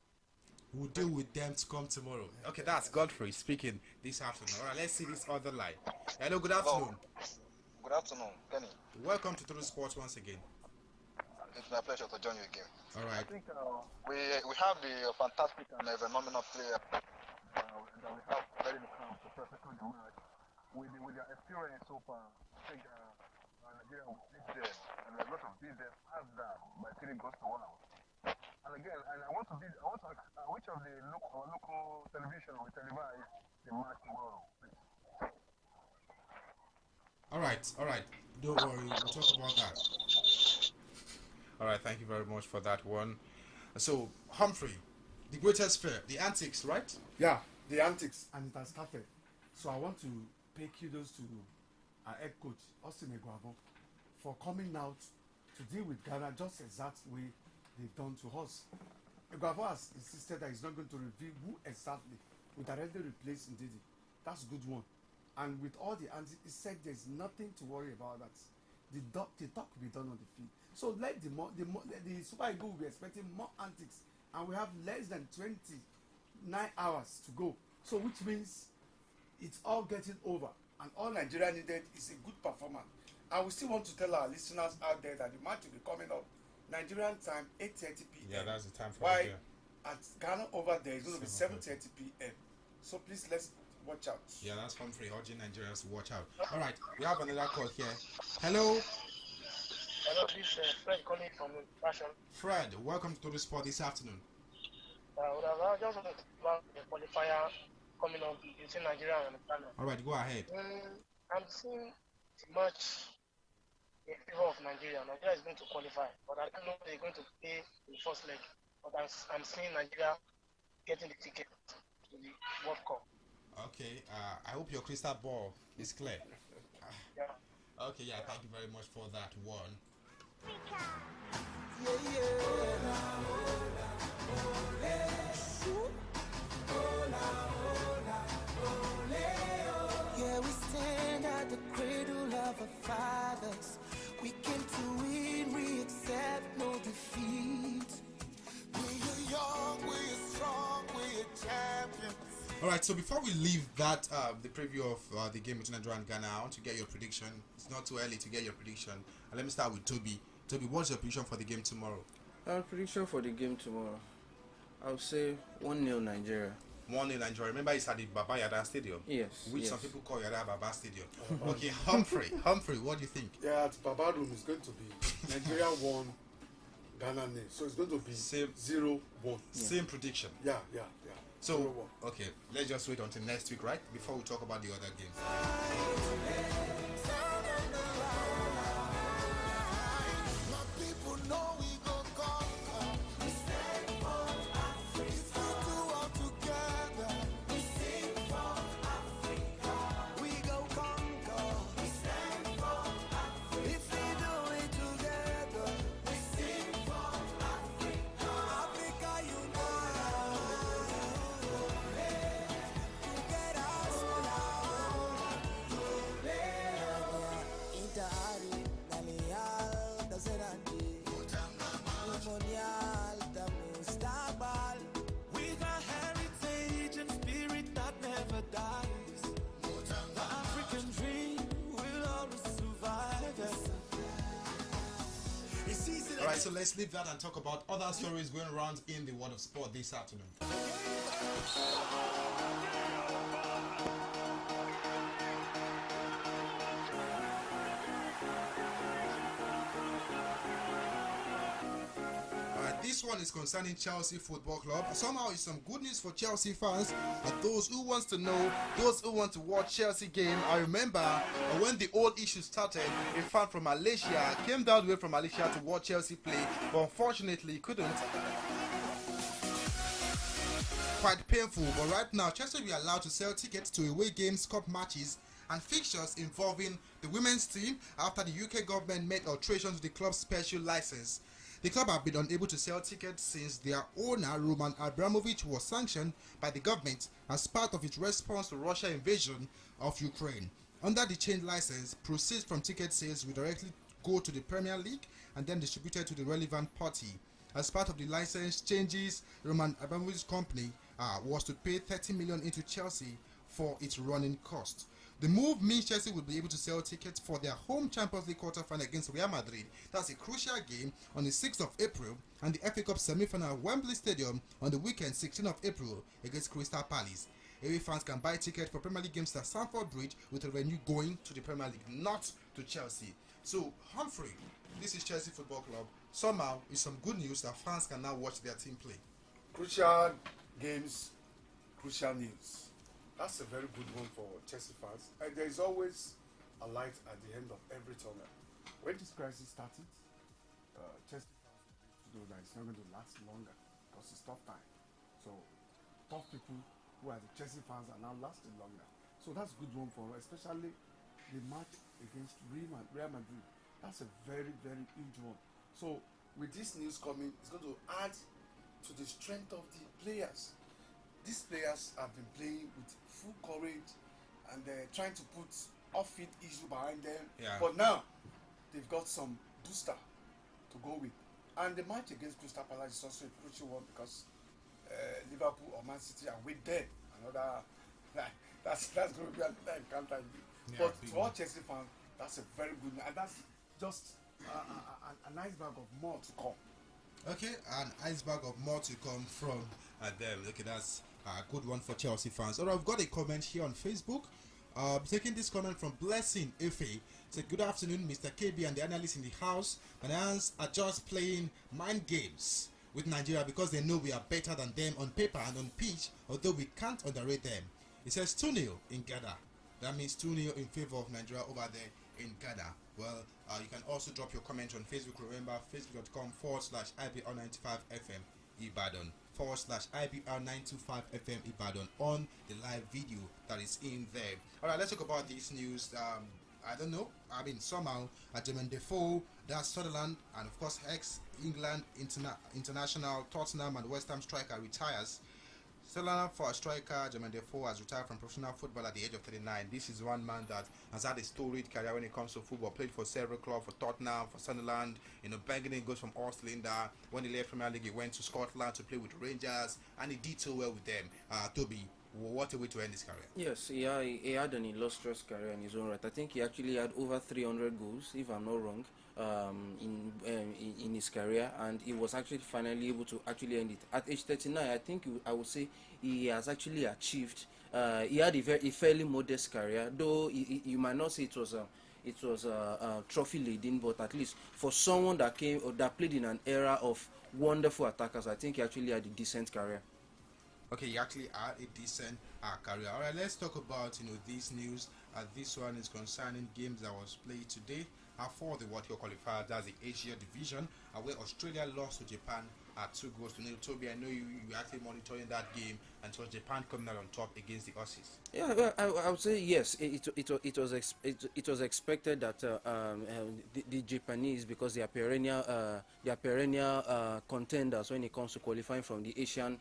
Speaker 1: We'll deal with them to come tomorrow. Okay, that's Godfrey speaking this afternoon. All right, let's see this other line. Hello, good afternoon.
Speaker 13: Good afternoon, Kenny.
Speaker 1: Welcome to Total Sports once again.
Speaker 13: It's my pleasure to join you again.
Speaker 1: All right.
Speaker 13: I think we have the fantastic and phenomenal player that we have very calm to prosecute the match. With their experience so far, I think Nigeria will beat them, and we're going to beat them as that by 3 goals to 1. And again, I want to ask which of the local television will televise the match tomorrow, please.
Speaker 1: All right. Don't worry, we'll talk about that. All right, thank you very much for that one. So, Humphrey, the greatest fear, the antics, right?
Speaker 2: Yeah, the antics, and it has started. So I want to pay kudos to our head coach, Austin Eguavo, for coming out to deal with Ghana just exact way they've done to us. Eguavo has insisted that he's not going to reveal who exactly we directly replace Ndidi. That's a good one. And with all the antics, he said there's nothing to worry about that. The talk will be done on the field. So let the Super Eagles will be expecting more antics, and we have less than 29 hours to go. So which means it's all getting over, and all Nigeria needed is a good performance. And we still want to tell our listeners out there that the match will be coming up Nigerian time 8:30 p.m.
Speaker 1: Yeah, that's the time for
Speaker 2: Why
Speaker 1: it.
Speaker 2: at Ghana over there it's going to be 7:30 p.m. So please let's watch out.
Speaker 1: Yeah, that's Humphrey urging Nigerians to watch out. All right, we have another call here. Hello,
Speaker 14: Hello, this is Fred calling from Fashion.
Speaker 1: Fred. Welcome to the sport this afternoon.
Speaker 14: I just want to about the qualifier coming up between Nigeria and Ghana.
Speaker 1: All right, go ahead.
Speaker 14: I'm seeing the match in favor of Nigeria. Nigeria is going to qualify, but I don't know if they're going to play the first leg. But I'm seeing Nigeria getting the ticket to the World Cup.
Speaker 1: Okay, I hope your crystal ball is clear.
Speaker 14: Yeah.
Speaker 1: Okay, yeah, thank you very much for that one.
Speaker 4: Yeah, we stand at the cradle of our fathers. We came to win, we accept no defeat. We are young, we are strong, we are champions.
Speaker 1: All right, so before we leave that, the preview of the game between Nigeria and Ghana, I want to get your prediction. It's not too early to get your prediction. And let me start with Toby. Toby, what's your prediction for the game tomorrow?
Speaker 3: Prediction for the game tomorrow, I would say 1-0 Nigeria.
Speaker 1: 1-0 Nigeria. Remember, it's at the Baba Yada Stadium.
Speaker 3: Yes.
Speaker 1: Which
Speaker 3: yes.
Speaker 1: some people call Yada Baba Stadium. Okay, Humphrey, what do you think?
Speaker 2: Yeah, at Baba Room is going to be Nigeria 1, Ghana 0. So it's going to be
Speaker 1: Same
Speaker 2: 0-1.
Speaker 1: Same prediction.
Speaker 2: Yeah.
Speaker 1: So
Speaker 2: 0-1.
Speaker 1: okay, let's just wait until next week, right? Before we talk about the other games.
Speaker 4: With a heritage and spirit that never dies, the African dream will always survive.
Speaker 1: All right, so let's leave that and talk about other stories going around in the world of sport this afternoon. This one is concerning Chelsea Football Club. Somehow it's some good news for Chelsea fans and those who want to know, those who want to watch Chelsea game. I remember when the old issue started, a fan from Malaysia came down the way from Malaysia to watch Chelsea play, but unfortunately he couldn't. Quite painful, but right now Chelsea will be allowed to sell tickets to away games, cup matches and fixtures involving the women's team after the UK government made alterations to the club's special license. The club have been unable to sell tickets since their owner, Roman Abramovich, was sanctioned by the government as part of its response to Russia's invasion of Ukraine. Under the changed license, proceeds from ticket sales will directly go to the Premier League and then distributed to the relevant party. As part of the license changes, Roman Abramovich's company was to pay 30 million into Chelsea for its running cost. The move means Chelsea will be able to sell tickets for their home Champions League quarter-final against Real Madrid. That's a crucial game on the 6th of April, and the FA Cup semi-final at Wembley Stadium on the weekend, 16th of April, against Crystal Palace. Away fans can buy tickets for Premier League games at Stamford Bridge with a revenue going to the Premier League, not to Chelsea. So, Humphrey, this is Chelsea Football Club. Somehow, it's some good news that fans can now watch their team play.
Speaker 2: Crucial games, crucial news. That's a very good one for Chelsea fans. And there is always a light at the end of every tunnel. When this crisis started, Chelsea fans know that it's not going to last longer because it's tough time. So, tough people who are the Chelsea fans are now lasting longer. So that's a good one for especially the match against Real Madrid. That's a very, very huge one. So, with this news coming, it's going to add to the strength of the players. these players have been playing with full courage and they're trying to put off-field issue behind them.
Speaker 1: Yeah.
Speaker 2: But now they've got some booster to go with. And the match against Crystal Palace is also a crucial one because Liverpool or Man City are with them. Another that's going to be another encounter.
Speaker 1: Yeah,
Speaker 2: but
Speaker 1: big
Speaker 2: to all
Speaker 1: one.
Speaker 2: Chelsea fans, that's a very good, and that's just an iceberg of more to come.
Speaker 1: Okay, an iceberg of more to come from them. Okay, that's a good one for Chelsea fans. Alright, I've got a comment here on Facebook. Taking this comment from Blessing Ife. Said, good afternoon, Mr. KB and the analysts in the house. Ghanaians are just playing mind games with Nigeria because they know we are better than them on paper and on pitch, although we can't underrate them. It says 2-0 in Ghana. That means 2-0 in favor of Nigeria over there in Ghana. Well, you can also drop your comment on Facebook. Remember, facebook.com/IBR95FM Ibadan /IBR925FM Ibadan on the live video that is in there. Alright, let's talk about this news. I don't know. I mean, somehow, Jermaine Defoe, that's Sutherland, and of course, ex-England international Tottenham and West Ham striker retires. Sutherland for a striker, Jermaine Defoe has retired from professional football at the age of 39. This is one man that has had a storied career when it comes to football. Played for several clubs, for Tottenham, for Sunderland. You know, Benjamin goes from Ostlinda. When he left Premier League, he went to Scotland to play with Rangers, and he did so well with them. Toby, what a way to end his career.
Speaker 3: Yes, he had an illustrious career in his own right. I think he actually had over 300 goals, if I'm not wrong, in his career, and he was actually finally able to actually end it at age 39. I think I would say he has actually achieved. He had a fairly modest career, though you might not say it was trophy laden, but at least for someone that came or that played in an era of wonderful attackers, I think he actually had a decent career.
Speaker 1: Okay, he actually had a decent career. All right, let's talk about this news. This one is concerning games that was played today for the World Cup qualifier. That's the Asia division, where Australia lost to Japan 2-0. Toby, I know you actually monitoring that game, and it was Japan coming out on top against the Aussies.
Speaker 3: Yeah, well, I would say yes. It was expected that the Japanese, because they are perennial contenders when it comes to qualifying from the Asian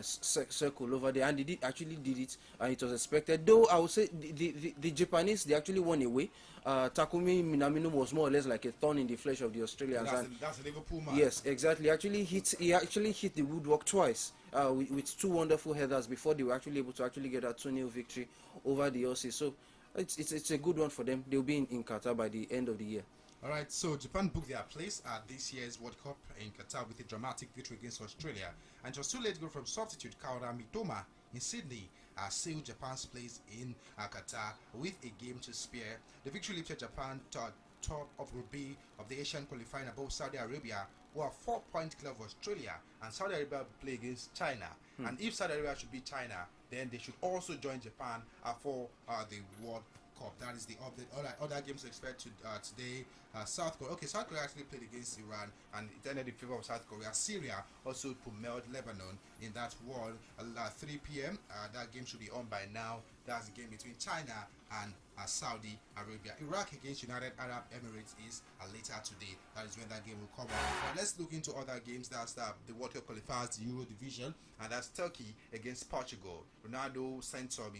Speaker 3: circle over there, and they did it, and it was expected. Though I would say the Japanese, they actually won away. Takumi Minamino was more or less like a thorn in the flesh of the Australians.
Speaker 1: That's a Liverpool man.
Speaker 3: Yes, exactly. He actually hit the woodwork twice with two wonderful headers before they were actually able to actually get a 2-0 victory over the Aussies. So it's a good one for them. They'll be in Qatar by the end of the year.
Speaker 1: Alright, so Japan booked their place at this year's World Cup in Qatar with a dramatic victory against Australia, and it was too late to go from substitute Kaoru Mitoma in Sydney sealed Japan's place in Qatar with a game to spare. The victory lifted Japan to top of Group B of the Asian qualifying above Saudi Arabia, who are 4-point club of Australia, and Saudi Arabia will play against China. And if Saudi Arabia should beat China, then they should also join Japan for the World Cup. That is the update. All right, other games expected today. South Korea. Okay, South Korea actually played against Iran, and it ended in favor of South Korea. Syria also pummeled Lebanon in that war. 3 p.m. That game should be on by now. That's the game between China and Saudi Arabia. Iraq against United Arab Emirates is later today. That is when that game will come out. But let's look into other games. That's the World Cup qualifiers, the Euro division, and that's Turkey against Portugal. Ronaldo sent some,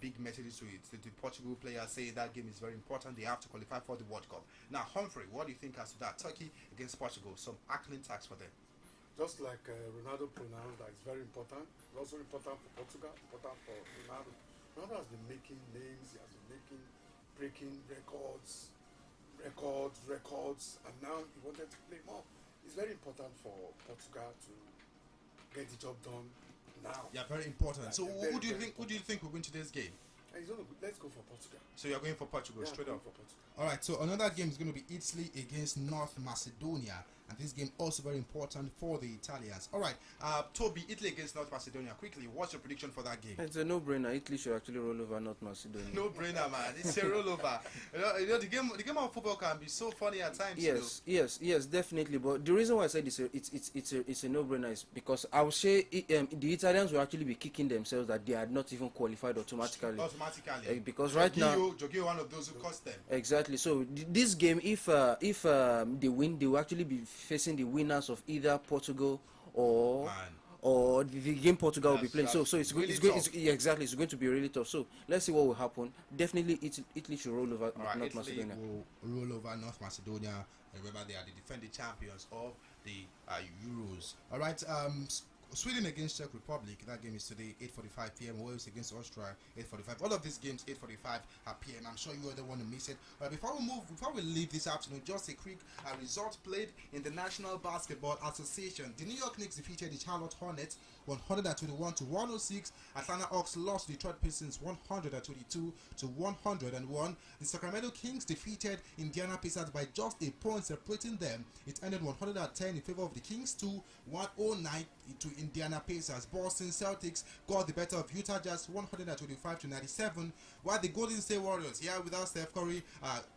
Speaker 1: big messages to the Portugal players saying that game is very important. They have to qualify for the World Cup. Now, Humphrey, what do you think as to that? Turkey against Portugal, some accolade tax for them.
Speaker 2: Just like Ronaldo pronounced that it's very important. It's also important for Portugal, important for Ronaldo. Ronaldo has been making names, he has been breaking records, and now he wanted to play more. It's very important for Portugal to get the job done now.
Speaker 1: Yeah, very important. So who do you think will win today's game?
Speaker 2: Let's go for Portugal.
Speaker 1: So you're going for Portugal straight up.
Speaker 2: For Portugal.
Speaker 1: All right. So another game is going to be Italy against North Macedonia, and this game also very important for the Italians. All right. Toby, Italy against North Macedonia. Quickly, what's your prediction for that game?
Speaker 3: It's a no-brainer. Italy should actually roll over North Macedonia.
Speaker 1: No-brainer, man. It's a rollover. The game of football can be so funny at times.
Speaker 3: Yes, definitely. But the reason why I said it's a no-brainer is because I would say the Italians will actually be kicking themselves that they had not even qualified automatically. Because right now,
Speaker 1: Jorginho, one of those who cost them.
Speaker 3: Exactly. So this game, if they win, they will actually be facing the winners of either Portugal or or the game Portugal will be playing. So
Speaker 2: That's
Speaker 3: it's
Speaker 2: really
Speaker 3: going
Speaker 2: tough.
Speaker 3: yeah, exactly, it's going to be really tough. So let's see what will happen. Definitely Italy should roll over
Speaker 1: All right,
Speaker 3: North
Speaker 1: Italy
Speaker 3: Macedonia.
Speaker 1: will roll over North Macedonia. Remember, they are the defending champions of the Euros. All right, Sweden against Czech Republic. That game is today, 8:45 p.m. Wales against Austria, 8:45. All of these games, 8:45 p.m. I'm sure you don't want to miss it. But before we leave this afternoon, just a quick result played in the National Basketball Association. The New York Knicks defeated the Charlotte Hornets 121-106. Atlanta Hawks lost to Detroit Pistons 122-101. The Sacramento Kings defeated Indiana Pacers by just a point separating them. It ended 110 in favor of the Kings to 109 to Indiana Pacers. Boston Celtics got the better of Utah Jazz 125-97, while the Golden State Warriors, here without Steph Curry,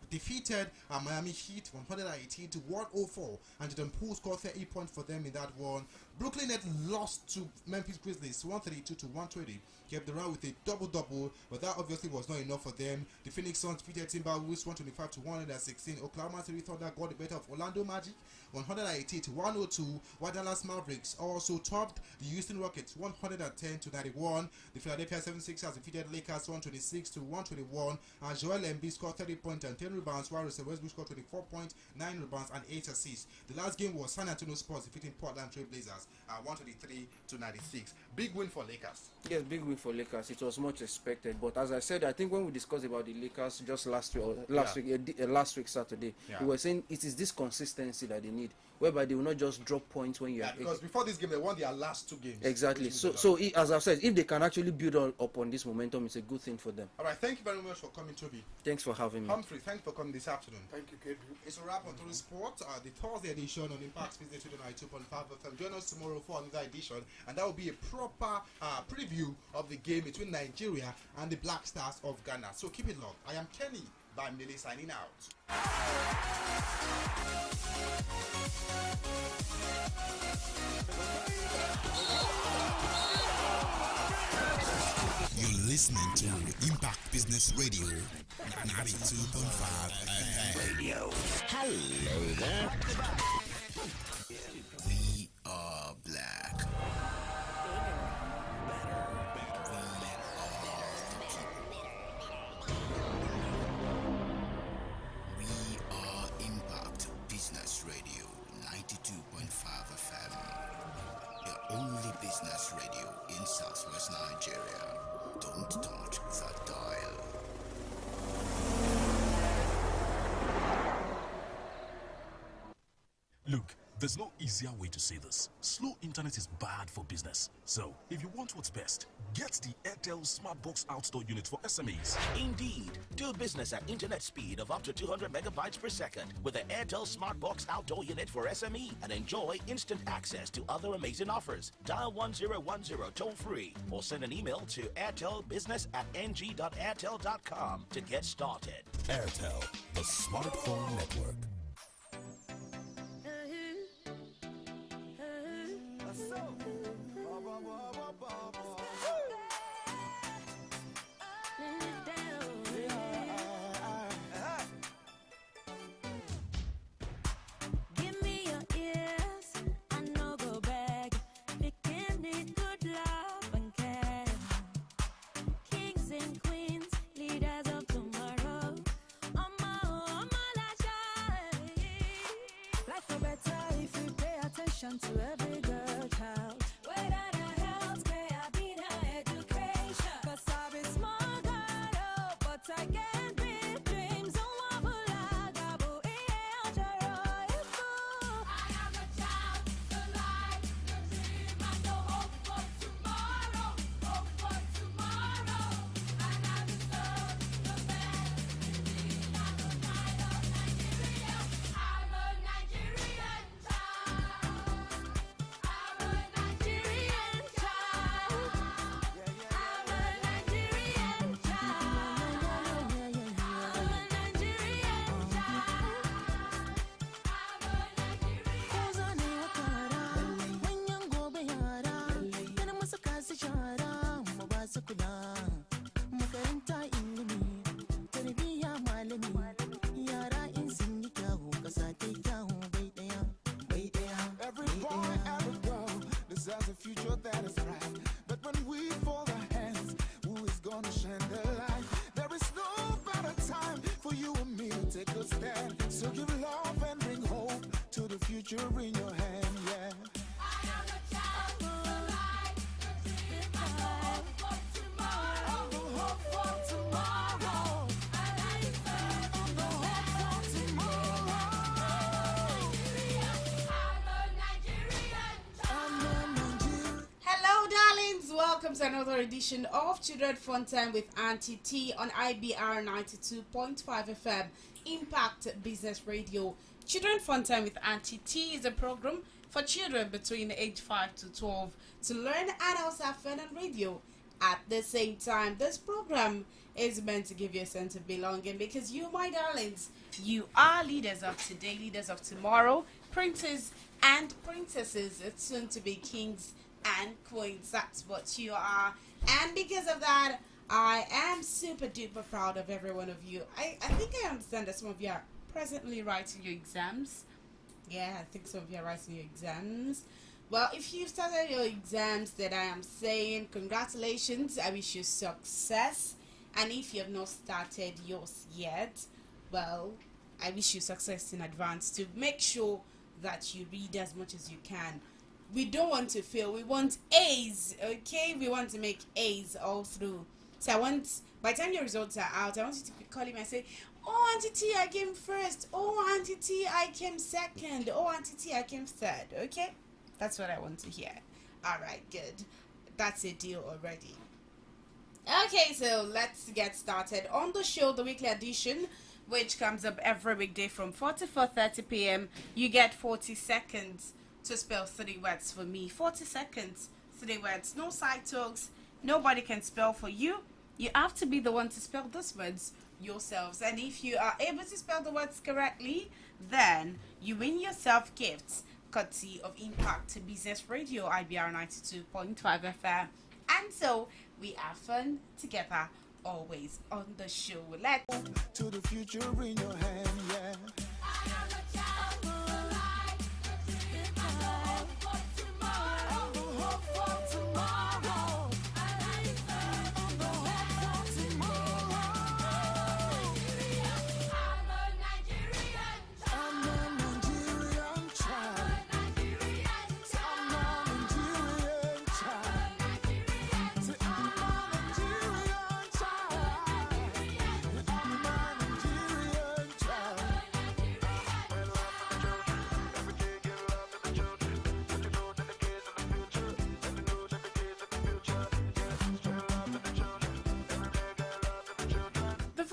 Speaker 1: defeated Miami Heat 118-104, and Jordan Poole scored 30 points for them in that one. Brooklyn Nets lost to Memphis Grizzlies 132-120. Kept the run with a double-double, but that obviously was not enough for them. The Phoenix Suns defeated Timberwolves 125-116. Oklahoma City Thunder got the better of Orlando Magic 180-102, while Dallas Mavericks also topped the Houston Rockets 110-91. The Philadelphia 76ers defeated Lakers 126-121, and Joel Embiid scored 30 points and 10 rebounds, while Russell Westbrook scored 24 points, 9 rebounds, and 8 assists. The last game was San Antonio Spurs defeating Portland Trail Blazers 123-96. Big win for Lakers.
Speaker 3: Yes, big win for Lakers. It was much expected, but as I said, I think when we discussed about the Lakers just last week Saturday, we were saying it is this consistency that they need, whereby they will not just drop points when you are.
Speaker 1: Because before this game they won their last 2 games.
Speaker 3: Exactly. So as I've said, if they can actually build up on this momentum, it's a good thing for them.
Speaker 1: All right, thank you very much for coming, Toby.
Speaker 3: Thanks for having me.
Speaker 1: Humphrey, thanks for coming this afternoon.
Speaker 2: Thank you, KB.
Speaker 1: It's a wrap on Total Sport, the Thursday edition on Impact Business 292.5FM. Join us tomorrow for another edition, and that will be a proper preview of the game between Nigeria and the Black Stars of Ghana. So keep it locked. I am Kenny Bamdele signing out.
Speaker 10: You're listening to Impact Business Radio 92.5 FM. Radio. Hello there. We are black. We are Impact Business Radio 92.5 FM. The only business radio in Southwest Nigeria. Don't touch that dial.
Speaker 15: Look, there's no easier way to say this. Slow internet is bad for business. So, if you want what's best, get the Airtel Smartbox Outdoor Unit for SMEs.
Speaker 16: Indeed. Do business at internet speed of up to 200 megabytes per second with the Airtel Smartbox Outdoor Unit for SME and enjoy instant access to other amazing offers. Dial 1010 toll-free or send an email to airtelbusiness@ng.airtel.com to get started.
Speaker 15: Airtel, the smartphone network.
Speaker 5: Give me your ears, I know go back. Picking it good love and care. Kings and queens, leaders of tomorrow. Life for better if you pay attention to every girl child. Whether the health care, be the education. 'Cause I be small girl, but I get big dreams. I am a child, the light, the dream, and the hope for tomorrow. Hope for tomorrow. And I deserve the best. I'm a child of Nigeria. I'm a Nigerian child.
Speaker 17: take a stand. So give love and bring hope to the future in your hand, yeah.
Speaker 18: Hello, darlings. Welcome to another edition of Children Fun Time with Auntie T on Ibr92.5 FM, Impact Business Radio. Children Fun Time with Auntie T is a program for children between age 5 to 12 to learn and also have fun on radio. At the same time, this program is meant to give you a sense of belonging because you, my darlings, you are leaders of today, leaders of tomorrow, princes and princesses. It's soon to be kings and queens. That's what you are. And because of that, I am super duper proud of every one of you. I think I understand that some of you are presently writing your exams. Yeah, I think some of you are writing your exams. Well, if you've started your exams, then I am saying congratulations. I wish you success. And if you have not started yours yet, well, I wish you success in advance to make sure that you read as much as you can. We don't want to fail. We want A's, okay? We want to make A's all through. So I want, by the time your results are out, I want you to be calling me and say, oh, Auntie T, I came first. Oh, Auntie T, I came second. Oh, Auntie T, I came third, okay? That's what I want to hear. All right, good. That's a deal already. Okay, so let's get started on the show, the weekly edition, which comes up every weekday from 4 to 4:30 p.m. You get 40 seconds to spell 3 words for me. 40 seconds, 3 words. No side talks. Nobody can spell for you. You have to be the one to spell those words yourselves. And if you are able to spell the words correctly, then you win yourself gifts courtesy of Impact Business Radio, IBR 92.5 FM. And so we have fun together always on the show. Let's
Speaker 17: to the future in your hand, yeah.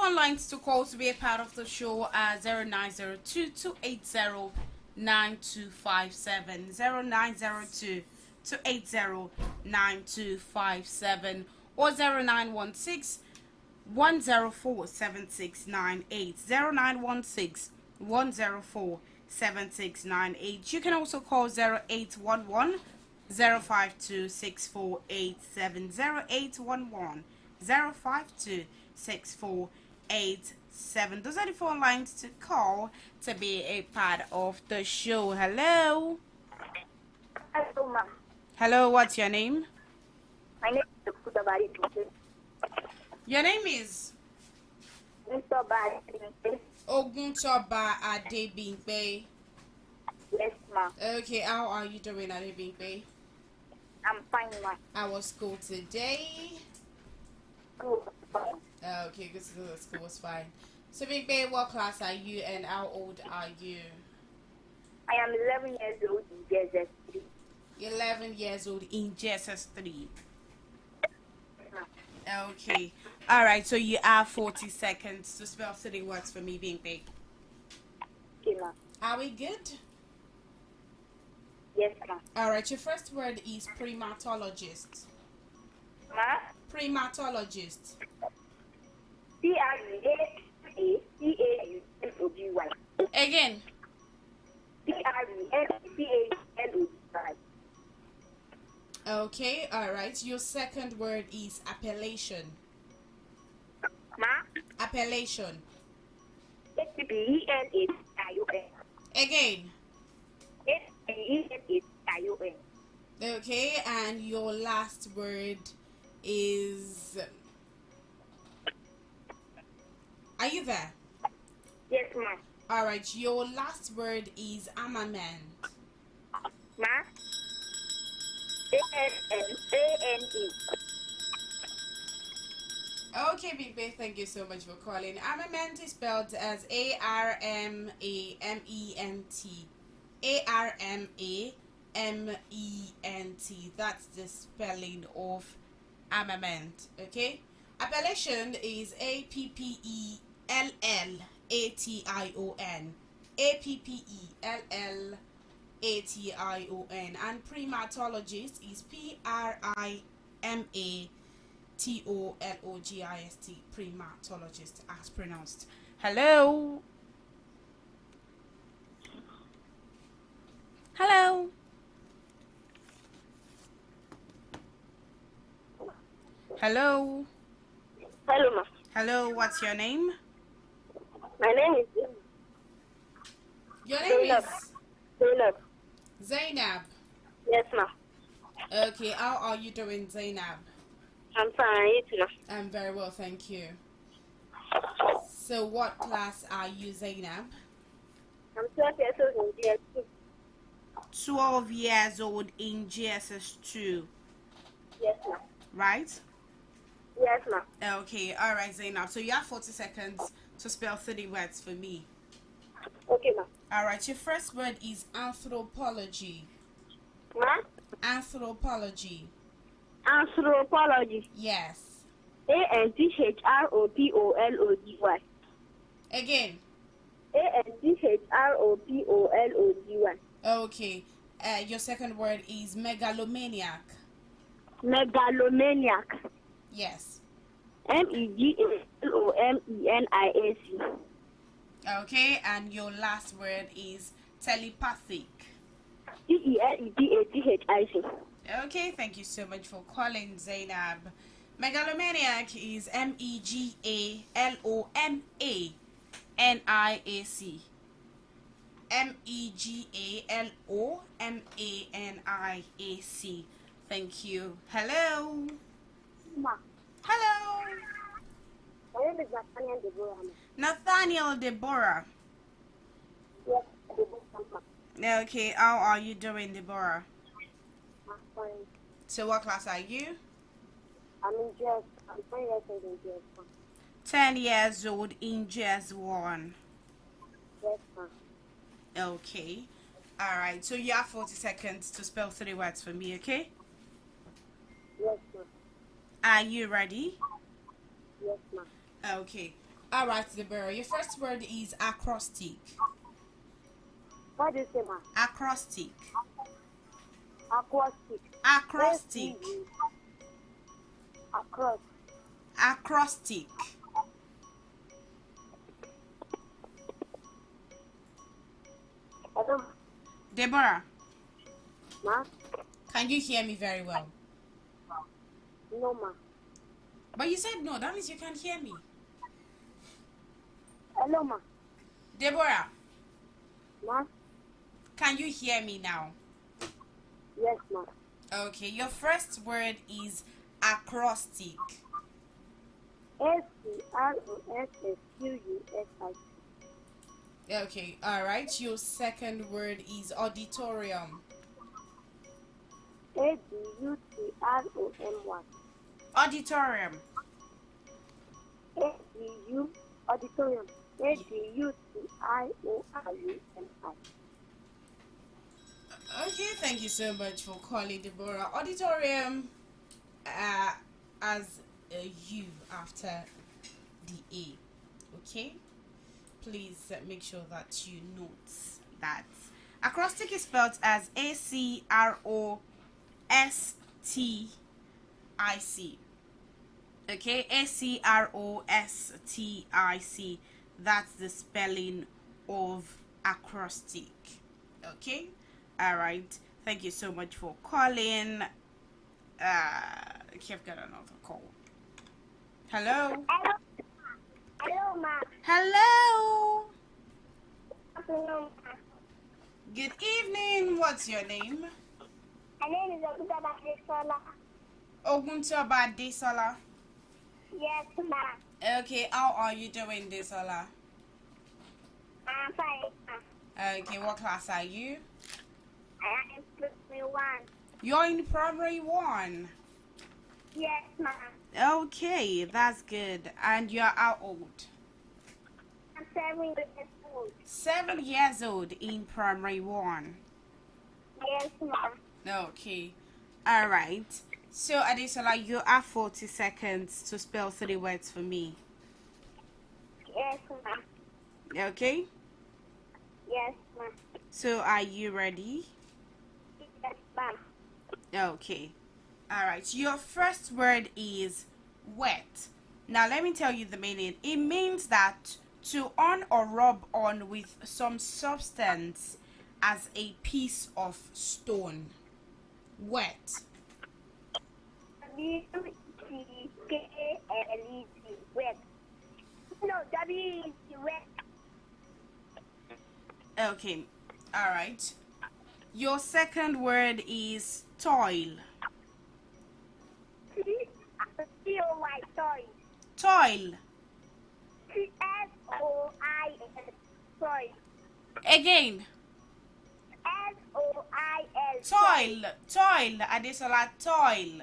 Speaker 18: phone lines to call to be a part of the show are 0902-280-9257, 0902-280-9257, or 0916-104-7698, 0916-104-7698. You can also call 0811 052 6487, 0811 052 6487. Those are the phone lines to call to be a part of the show. Hello.
Speaker 19: Hello, ma'am.
Speaker 18: Hello, what's your name?
Speaker 19: My name is Kudabari.
Speaker 18: Your name is? Oguntoba Adebimpe.
Speaker 19: Yes, ma'am.
Speaker 18: Okay, how are you doing, Adebimpe?
Speaker 19: I'm fine, ma'am.
Speaker 18: How was school today?
Speaker 19: School.
Speaker 18: Okay, good to know that school was fine. So, Big Bay, what class are you and how old are you?
Speaker 19: I am 11 years old in JSS 3.
Speaker 18: 11 years old in JSS 3. Okay. Alright, so you have 40 seconds to spell 3 words for me, Big Bay.
Speaker 19: Okay, ma'am.
Speaker 18: Are we good?
Speaker 19: Yes, ma'am.
Speaker 18: Alright, your first word is primatologist.
Speaker 19: Ma'am?
Speaker 18: Primatologist.
Speaker 19: P-R-E-A-C-A-U-L-O-G-Y.
Speaker 18: Again.
Speaker 19: P-R-E-A-C-A-U-L-O-G-Y.
Speaker 18: Okay, alright. Your second word is appellation.
Speaker 19: Ma'am?
Speaker 18: Appellation.
Speaker 19: S-P-E-L-A-I-O-N.
Speaker 18: Again.
Speaker 19: S-P-E-L-A-I-O-N.
Speaker 18: Okay, and your last word is... Are you there?
Speaker 19: Yes, ma'am.
Speaker 18: All right, your last word is armament.
Speaker 19: Ma? A-N-N-A-N-E.
Speaker 18: Okay, Big Bay, thank you so much for calling. Armament is spelled as A-R-M-A-M-E-N-T. A-R-M-A-M-E-N-T. That's the spelling of armament, okay? Appellation is A-P-P-E-L-L-A-T-I-O-N. A-P-P-E-L-L-A-T-I-O-N. And primatologist is Primatologist, primatologist as pronounced. Hello. Hello. Hello.
Speaker 19: Hello, ma.
Speaker 18: Hello, what's your name?
Speaker 19: My name is
Speaker 18: Your name
Speaker 19: Zainab.
Speaker 18: is
Speaker 19: Zainab.
Speaker 18: Zainab.
Speaker 19: Yes, ma.
Speaker 18: Okay, how are you doing, Zainab?
Speaker 19: I'm fine. You too, ma.
Speaker 18: I'm very well, thank you. So what class are you, Zainab?
Speaker 19: I'm 12 years old in GS2.
Speaker 18: 12 years old in GSS2,
Speaker 19: Yes, ma.
Speaker 18: right?
Speaker 19: Yes, ma.
Speaker 18: Okay, all right, Zainab. So you have 40 seconds to spell 30 words for me.
Speaker 19: Okay, ma.
Speaker 18: All right, your first word is anthropology.
Speaker 19: Ma?
Speaker 18: Anthropology.
Speaker 19: Anthropology.
Speaker 18: Yes.
Speaker 19: A-N-T-H-R-O-P-O-L-O-G-Y.
Speaker 18: Again.
Speaker 19: A-N-T-H-R-O-P-O-L-O-G-Y.
Speaker 18: Okay. Your second word is megalomaniac.
Speaker 19: Megalomaniac.
Speaker 18: Yes.
Speaker 19: M-E-G-A-L-O-M-E-N-I-A-C.
Speaker 18: Okay, and your last word is telepathic.
Speaker 19: T-E-L-E-P-A-T-H-I-C.
Speaker 18: Okay, thank you so much for calling, Zainab. Megalomaniac is M-E-G-A-L-O-M-A-N-I-A-C. M-E-G-A-L-O-M-A-N-I-A-C. Thank you. Hello.
Speaker 19: Ma.
Speaker 18: Hello.
Speaker 19: My name is Nathaniel Deborah.
Speaker 18: Nathaniel Deborah.
Speaker 19: Yes, Deborah.
Speaker 18: Okay, how are you doing, Deborah?
Speaker 19: I'm fine.
Speaker 18: So what class are you?
Speaker 19: I'm in GS. I'm 10 years old in GS1.
Speaker 18: 10 years old in GS1.
Speaker 19: Yes, ma.
Speaker 18: Okay. Alright, so you have 40 seconds to spell 3 words for me, okay?
Speaker 19: Yes, ma.
Speaker 18: Are you ready?
Speaker 19: Yes, ma.
Speaker 18: Okay. Alright, Deborah, your first word is acrostic.
Speaker 19: What do you say, ma?
Speaker 18: Acrostic.
Speaker 19: Acrostic.
Speaker 18: Acrostic.
Speaker 19: Across.
Speaker 18: Acrostic.
Speaker 19: Hello.
Speaker 18: Deborah,
Speaker 19: Ma?
Speaker 18: can you hear me very well?
Speaker 19: No, ma.
Speaker 18: But you said no, that means you can't hear me.
Speaker 19: Hello, ma.
Speaker 18: Deborah,
Speaker 19: Ma?
Speaker 18: can you hear me now?
Speaker 19: Yes, ma.
Speaker 18: Okay, your first word is acrostic.
Speaker 19: A-C-R-O-S-S-Q-U-S-I-C.
Speaker 18: Okay, alright. Your second word is auditorium.
Speaker 19: A-D-U-T-R-O-M-Y.
Speaker 18: Auditorium.
Speaker 19: A-D-U Auditorium. A-D-U-T-I-O-R-U-M-I.
Speaker 18: Okay, thank you so much for calling, Deborah. Auditorium as a U after the A. Okay? Please make sure that you note that. Acrostic is spelled as A-C-R-O-S-T-I-C. Okay? A-C-R-O-S-T-I-C. That's the spelling of acrostic. Okay? Alright. Thank you so much for calling. Okay, I've got another call. Hello?
Speaker 19: Hello, ma.
Speaker 18: Hello?
Speaker 19: Afternoon, ma.
Speaker 18: Good evening. What's your name?
Speaker 19: My name is Oguntoba.
Speaker 18: Oguntoba Desola.
Speaker 19: Yes, ma.
Speaker 18: Okay, how are you doing, Desola? Okay, what class are you?
Speaker 19: I am in primary 1.
Speaker 18: You're in primary 1.
Speaker 19: Yes, ma'am.
Speaker 18: Okay, that's good. And you're how old?
Speaker 19: I'm 7 years old.
Speaker 18: 7 years old in primary 1.
Speaker 19: Yes, ma'am.
Speaker 18: Okay. All right. So, Adesola, you have 40 seconds to spell 3 words for me.
Speaker 19: Yes, ma'am.
Speaker 18: Okay?
Speaker 19: Yes, ma'am.
Speaker 18: So, are you ready?
Speaker 19: Yes, ma'am.
Speaker 18: Okay. All right. Your first word is wet. Now, let me tell you the meaning. It means that to on or rub on with some substance as a piece of stone. Wet.
Speaker 19: W-E-T-K-L-E-T. Wet. No, W-E-T. Wet.
Speaker 18: Okay. All right. Your second word is toil.
Speaker 19: T-O-Y. Toy.
Speaker 18: Toil.
Speaker 19: T-S-O-I-L. Toy.
Speaker 18: Again.
Speaker 19: S-O-I-L.
Speaker 18: Toil. Toil. Adesola, toil.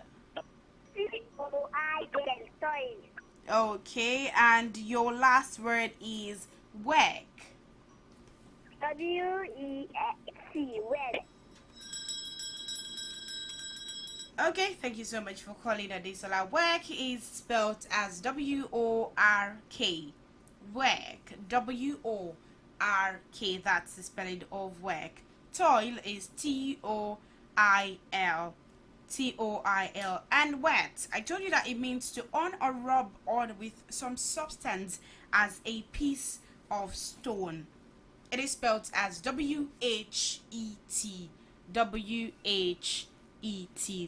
Speaker 19: T-O-I-L. Toy.
Speaker 18: Okay. And your last word is work.
Speaker 19: W-E-C. Wet.
Speaker 18: Okay, thank you so much for calling Adesola. Work is spelled as W-O-R-K. Work. W-O-R-K. That's the spelling of work. Toil is T-O-I-L. T-O-I-L. And wet, I told you that it means to on or rub on with some substance as a piece of stone. It is spelled as W-H-E-T. W-H-E-T.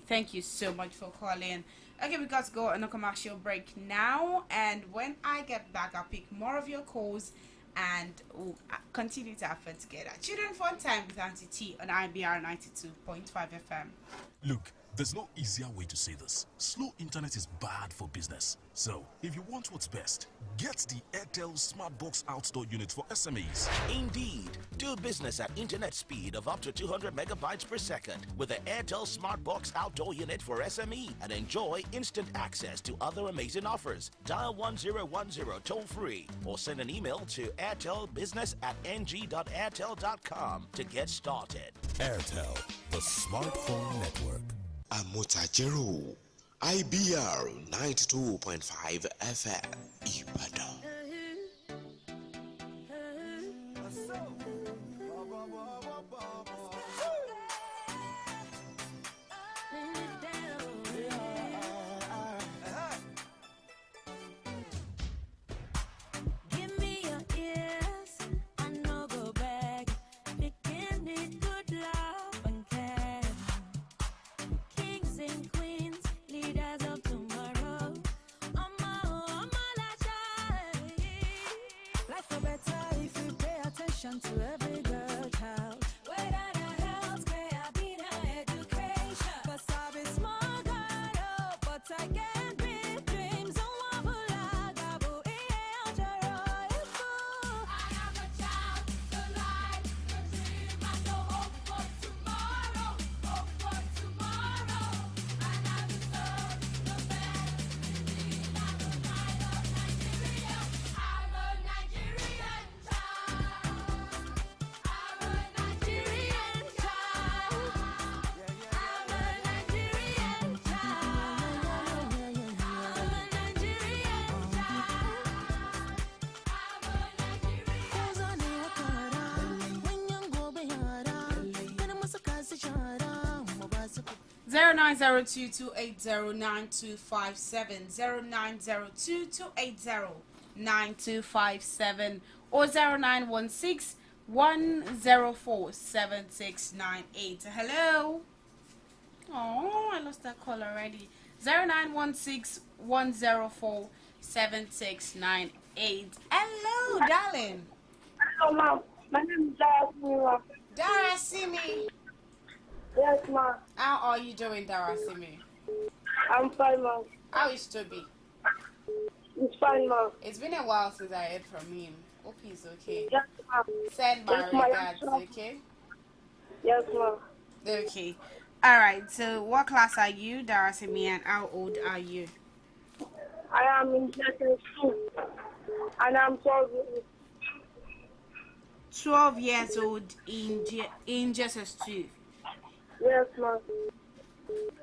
Speaker 18: Thank you so much for calling. Okay, we got to go on a commercial break now. And when I get back, I'll pick more of your calls and we'll continue to have fun together. Children Fun Time with Auntie T on IBR92.5 FM.
Speaker 15: Look, there's no easier way to say this. Slow internet is bad for business. So, if you want what's best, get the Airtel Smartbox Outdoor Unit for SMEs.
Speaker 16: Indeed, do business at internet speed of up to 200 megabytes per second with the Airtel Smartbox Outdoor Unit for SME and enjoy instant access to other amazing offers. Dial 1010 toll free or send an email to airtelbusiness@ng.airtel.com to get started.
Speaker 10: Airtel, the smartphone network.
Speaker 20: Amutajero, IBR 92.5 FM, Ibadan.
Speaker 5: Give me your ears, I know go back. Picking it good love and care. Kings and queens, leaders of tomorrow. Life for better if you pay attention to every girl child. Whether the health care, be the education. 'Cause I be small girl, but I can big dreams. I am a child, the light, the dream, and the hope for tomorrow. Hope for tomorrow. And I deserve the best. Indeed, I'm the pride of Nigeria. I'm a Nigerian child. I'm a Nigerian child. I'm a Nigerian child. I'm a Nigerian child.
Speaker 18: 0902-280-9257, 0902-280-9257, or 0916-104-7698. Hello. Oh, I lost that call already. 0916-104-7698. Hello, darling.
Speaker 19: Hello, ma'am. My name is Dara.
Speaker 18: Darasimi.
Speaker 19: Yes, ma'am.
Speaker 18: How are you doing, Darasimi?
Speaker 19: I'm fine, ma'am.
Speaker 18: How is Toby?
Speaker 19: It's fine, ma'am.
Speaker 18: It's been a while since I heard from him. Hope he's okay.
Speaker 14: Yes, ma'am.
Speaker 18: Send my
Speaker 14: Yes, ma'am.
Speaker 18: regards, okay?
Speaker 14: Yes, ma'am.
Speaker 18: Okay. All right. So, what class are you, Darasimi, and how old are you?
Speaker 14: I am in SS2 and I'm 12 years.
Speaker 18: 12 years old in JSS2.
Speaker 14: Yes, ma'am.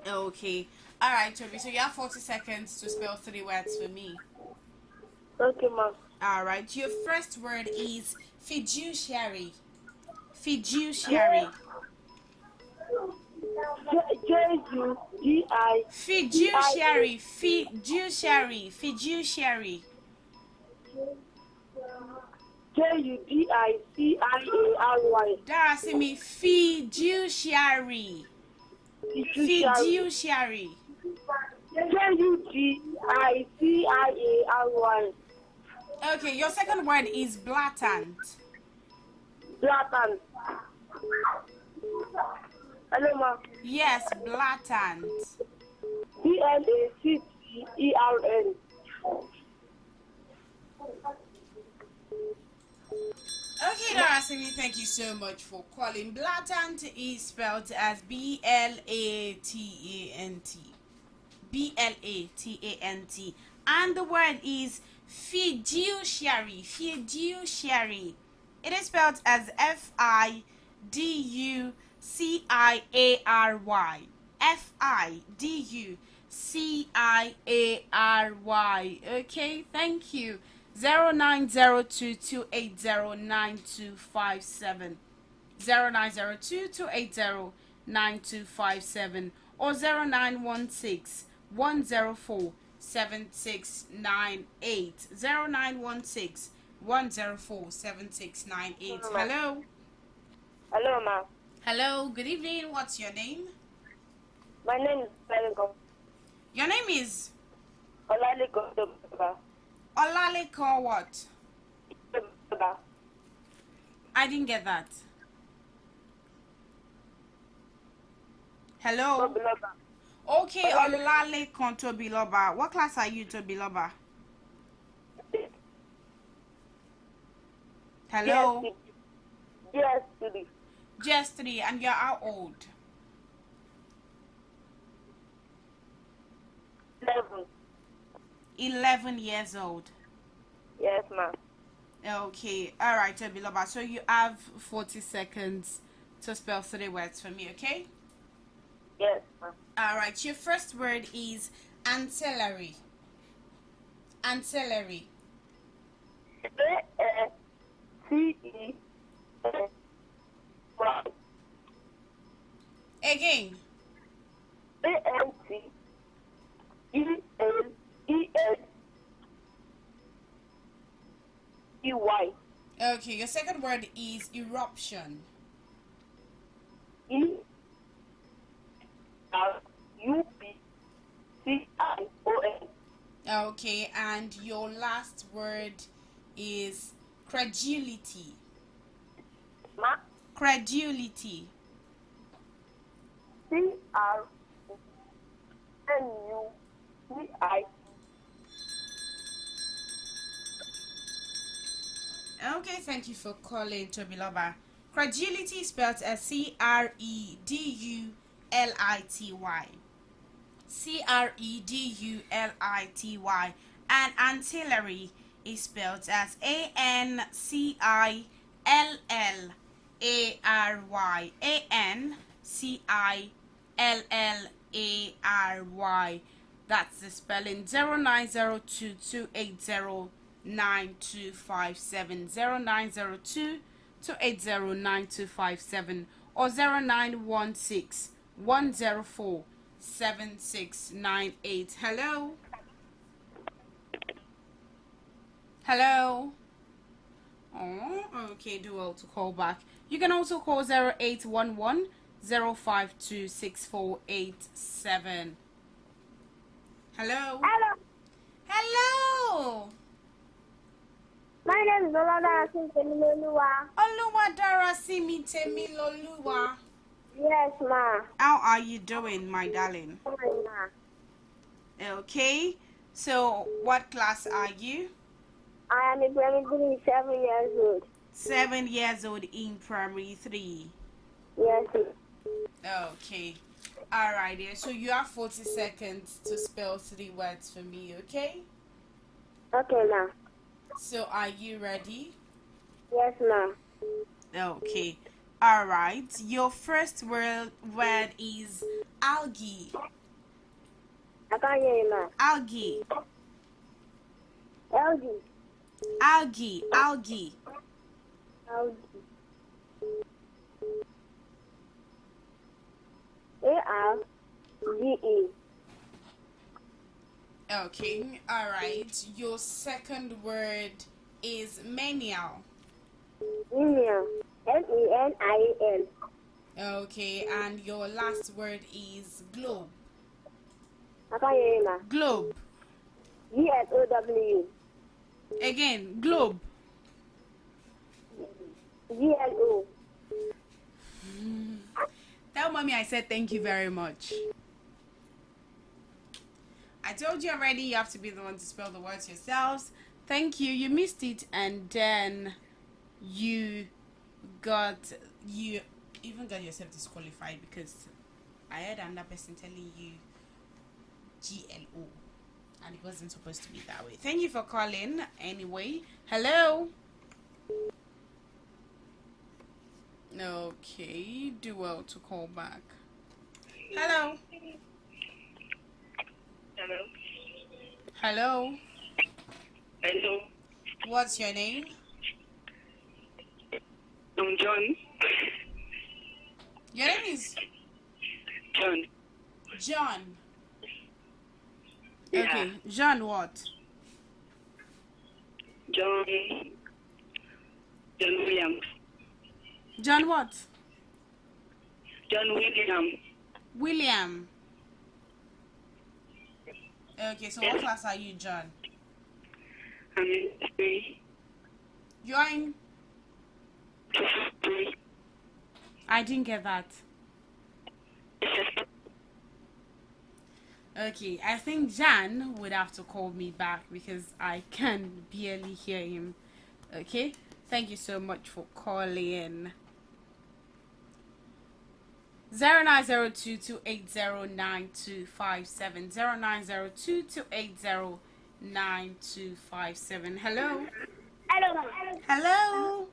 Speaker 18: Okay. All right, Toby. So you have 40 seconds to spell 3 words for me.
Speaker 14: Okay, ma'am.
Speaker 18: All right. Your first word is fiduciary. Fiduciary.
Speaker 14: J-U-D-I.
Speaker 18: Fiduciary. Fiduciary. Fiduciary.
Speaker 14: J-U-D-I-C-I-A-R-Y.
Speaker 18: Darasimi. Fiduciary. Fiduciary.
Speaker 14: J-U-D-I-C-I-A-R-Y.
Speaker 18: Okay, your second word is blatant.
Speaker 14: Blatant. Hello, ma'am.
Speaker 18: Yes, blatant.
Speaker 14: B-L-A-C-T-E-R-N.
Speaker 18: Okay, Darasimi, thank you so much for calling. Blatant is spelled as B-L-A-T-A-N-T. B-L-A-T-A-N-T. And the word is fiduciary. Fiduciary. It is spelled as F-I-D-U-C-I-A-R-Y. F-I-D-U-C-I-A-R-Y. Okay, thank you. 0902-280-9257. 0902-280-9257 or 0916-104-7698. 0916-104-7698. Hello.
Speaker 14: Hello, ma'am.
Speaker 18: Hello, good evening. What's your name?
Speaker 14: My name is Olaleko.
Speaker 18: Your name is?
Speaker 14: Olaleko.
Speaker 18: Olaleko what? I didn't get that. Hello? Okay, Olaleko Tobiloba. What class are you, Tobiloba? Hello?
Speaker 14: Yes, Judy.
Speaker 18: Just 3, and you're how old?
Speaker 14: 11.
Speaker 18: 11 years old.
Speaker 14: Yes, ma'am.
Speaker 18: Okay, all right, Tobiloba. So you have 40 seconds to spell 3 words for me, okay?
Speaker 14: Yes, ma'am.
Speaker 18: All right, your first word is ancillary. Ancillary.
Speaker 14: A-N-C-E-L-Y.
Speaker 18: Again.
Speaker 14: A-N-C-E-L-E-N-E-Y.
Speaker 18: Okay, your second word is eruption.
Speaker 14: E-R-U-P-C-I-O-N.
Speaker 18: Okay, and your last word is credulity.
Speaker 14: Ma?
Speaker 18: Credulity.
Speaker 14: C-R-N-U-C-I.
Speaker 18: Okay, thank you for calling, Tobiloba. Credulity spelled as C-R-E-D-U-L-I-T-Y. C-R-E-D-U-L-I-T-Y. And ancillary is spelled as A-N-C-I-L-L-A-R-Y. A-N-C-I-L-L-A-R-Y. That's the spelling. 0902-280-9257. 0902-280-9257 or 0916-104-7698. Hello. Hello. Oh, okay, do well to call back. You can also call 0811-052-6487. Hello.
Speaker 14: Hello.
Speaker 18: Hello.
Speaker 14: My name is Oladarasimi Temiloluwa.
Speaker 18: Oluwadarasimi Temiloluwa.
Speaker 14: Yes, ma.
Speaker 18: How are you doing, my darling?
Speaker 14: Fine, ma.
Speaker 18: Okay. So, what class are you?
Speaker 19: I am a primary 3, 7 years old.
Speaker 18: 7 years old in primary 3.
Speaker 19: Yes.
Speaker 18: Okay. All right, dear. So you have 40 seconds to spell 3 words for me, okay?
Speaker 19: Okay, ma'am.
Speaker 18: So are you ready?
Speaker 19: Yes, ma'am.
Speaker 18: Okay. All right. Your first word is algae.
Speaker 19: I can't hear you, ma'am.
Speaker 18: Algae.
Speaker 19: Algae.
Speaker 18: Algae. Algae.
Speaker 19: Algae. A-R-G-E.
Speaker 18: Okay. All right. Your second word is menial.
Speaker 19: Menial. M-E-N-I-A-L.
Speaker 18: Okay. And your last word is globe.
Speaker 19: I can't hear you, ma'am.
Speaker 18: Globe.
Speaker 19: G-L-O-W.
Speaker 18: Again, globe.
Speaker 19: G-L-O.
Speaker 18: Tell mommy I said thank you very much. I told you already you have to be the one to spell the words yourselves. Thank you. You missed it, and then you even got yourself disqualified because I heard another person telling you GLO and it wasn't supposed to be that way. Thank you for calling anyway. Hello. Okay, do well to call back. Hello.
Speaker 21: Hello.
Speaker 18: Hello.
Speaker 21: Hello.
Speaker 18: What's your name?
Speaker 21: I'm John.
Speaker 18: Your name is
Speaker 21: John.
Speaker 18: John.
Speaker 21: Yeah.
Speaker 18: Okay, John what?
Speaker 21: John Williams.
Speaker 18: John what?
Speaker 21: John William.
Speaker 18: William. Okay, so what class are you, John?
Speaker 21: I'm in 3.
Speaker 18: You're in?
Speaker 21: 3.
Speaker 18: I didn't get that. Okay, I think Jan would have to call me back because I can barely hear him. Okay, thank you so much for calling. 0902-280-9257. 0902-280-9257. Hello.
Speaker 19: Hello, ma'am.
Speaker 18: Hello.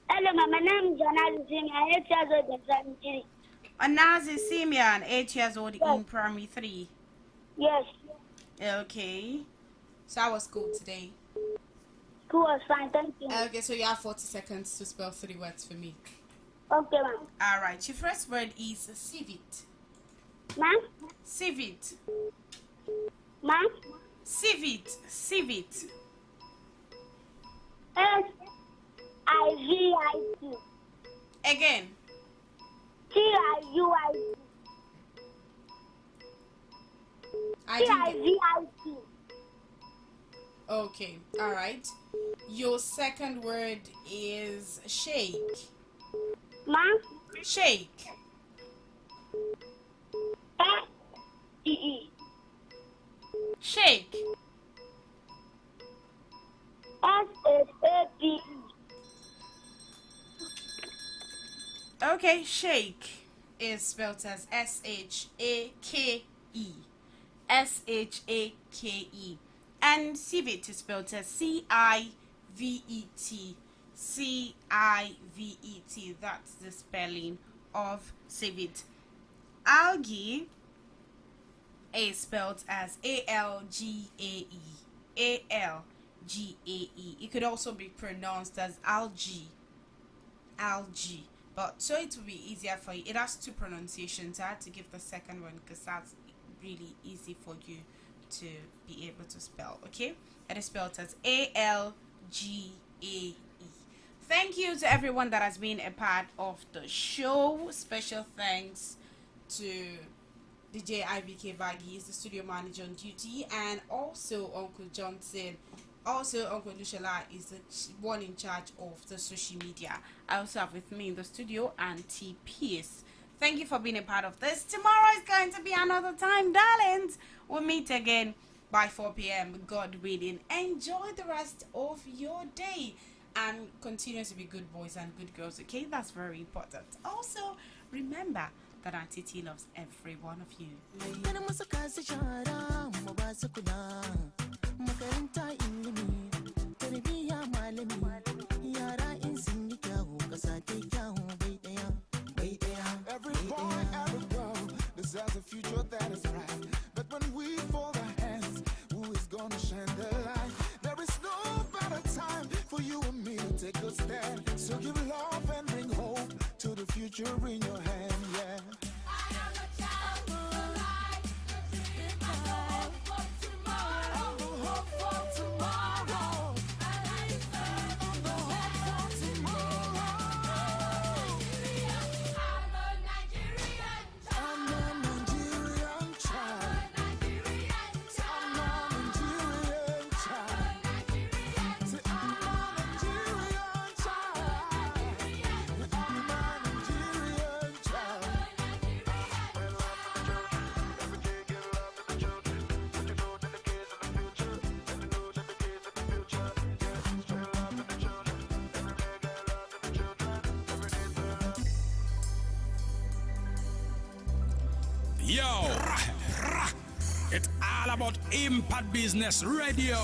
Speaker 19: Hello, ma'am. My name is John Azim. I'm 8 years old in primary 3.
Speaker 18: Anazi Simeon, 8 years old in primary 3.
Speaker 19: Yes.
Speaker 18: Okay. So how was school today?
Speaker 19: School was fine, thank you.
Speaker 18: Okay, so you have 40 seconds to spell 3 words for me.
Speaker 19: Okay, ma'am.
Speaker 18: Alright, your first word is civet.
Speaker 19: Ma'am?
Speaker 18: Civet.
Speaker 19: Ma'am?
Speaker 18: Civet. Civet.
Speaker 19: S-I-V-I-T.
Speaker 18: Again.
Speaker 19: T-I-U-I-T. T-I-V-I-T.
Speaker 18: Okay, alright. Your second word is shake.
Speaker 19: Ma'am?
Speaker 18: Shake.
Speaker 19: S-E-E.
Speaker 18: Shake.
Speaker 19: S-H-A-P-E.
Speaker 18: Okay, shake is spelled as S-H-A-K-E. S-H-A-K-E. And civet is spelled as C-I-V-E-T. C-I-V-E-T. That's the spelling of civet. Algae is spelled as A-L-G-A-E. A-L-G-A-E. It could also be pronounced as algae. Algae. But so it will be easier for you. It has 2 pronunciations. I had to give the second one because that's really easy for you to be able to spell. Okay? It is spelled as A-L-G-A-E. Thank you to everyone that has been a part of the show. Special thanks to DJ IBK Baggy, he's the studio manager on duty, and also Uncle Johnson. Also, Uncle Lushala is the one in charge of the social media. I also have with me in the studio Auntie Pierce. Thank you for being a part of this. Tomorrow is going to be another time, darlings. We'll meet again by 4 p.m. God willing. Enjoy the rest of your day and continue to be good boys and good girls, okay? That's very important. Also, remember that Auntie T loves every one of you.
Speaker 17: Every boy, every girl deserves a future that is bright. But when we fold our hands, who is gonna shine the light? There is no better time for you and me to take a stand. So give love and bring hope to the future in your hand, yeah. I am a child of the light. I know hope for tomorrow. I know hope for tomorrow. I know hope for tomorrow. I'm a Nigerian child. I'm a Nigerian child. Say I'm a Nigerian child. I'm a Nigerian child.
Speaker 6: Yo, it's all about Impact Business Radio.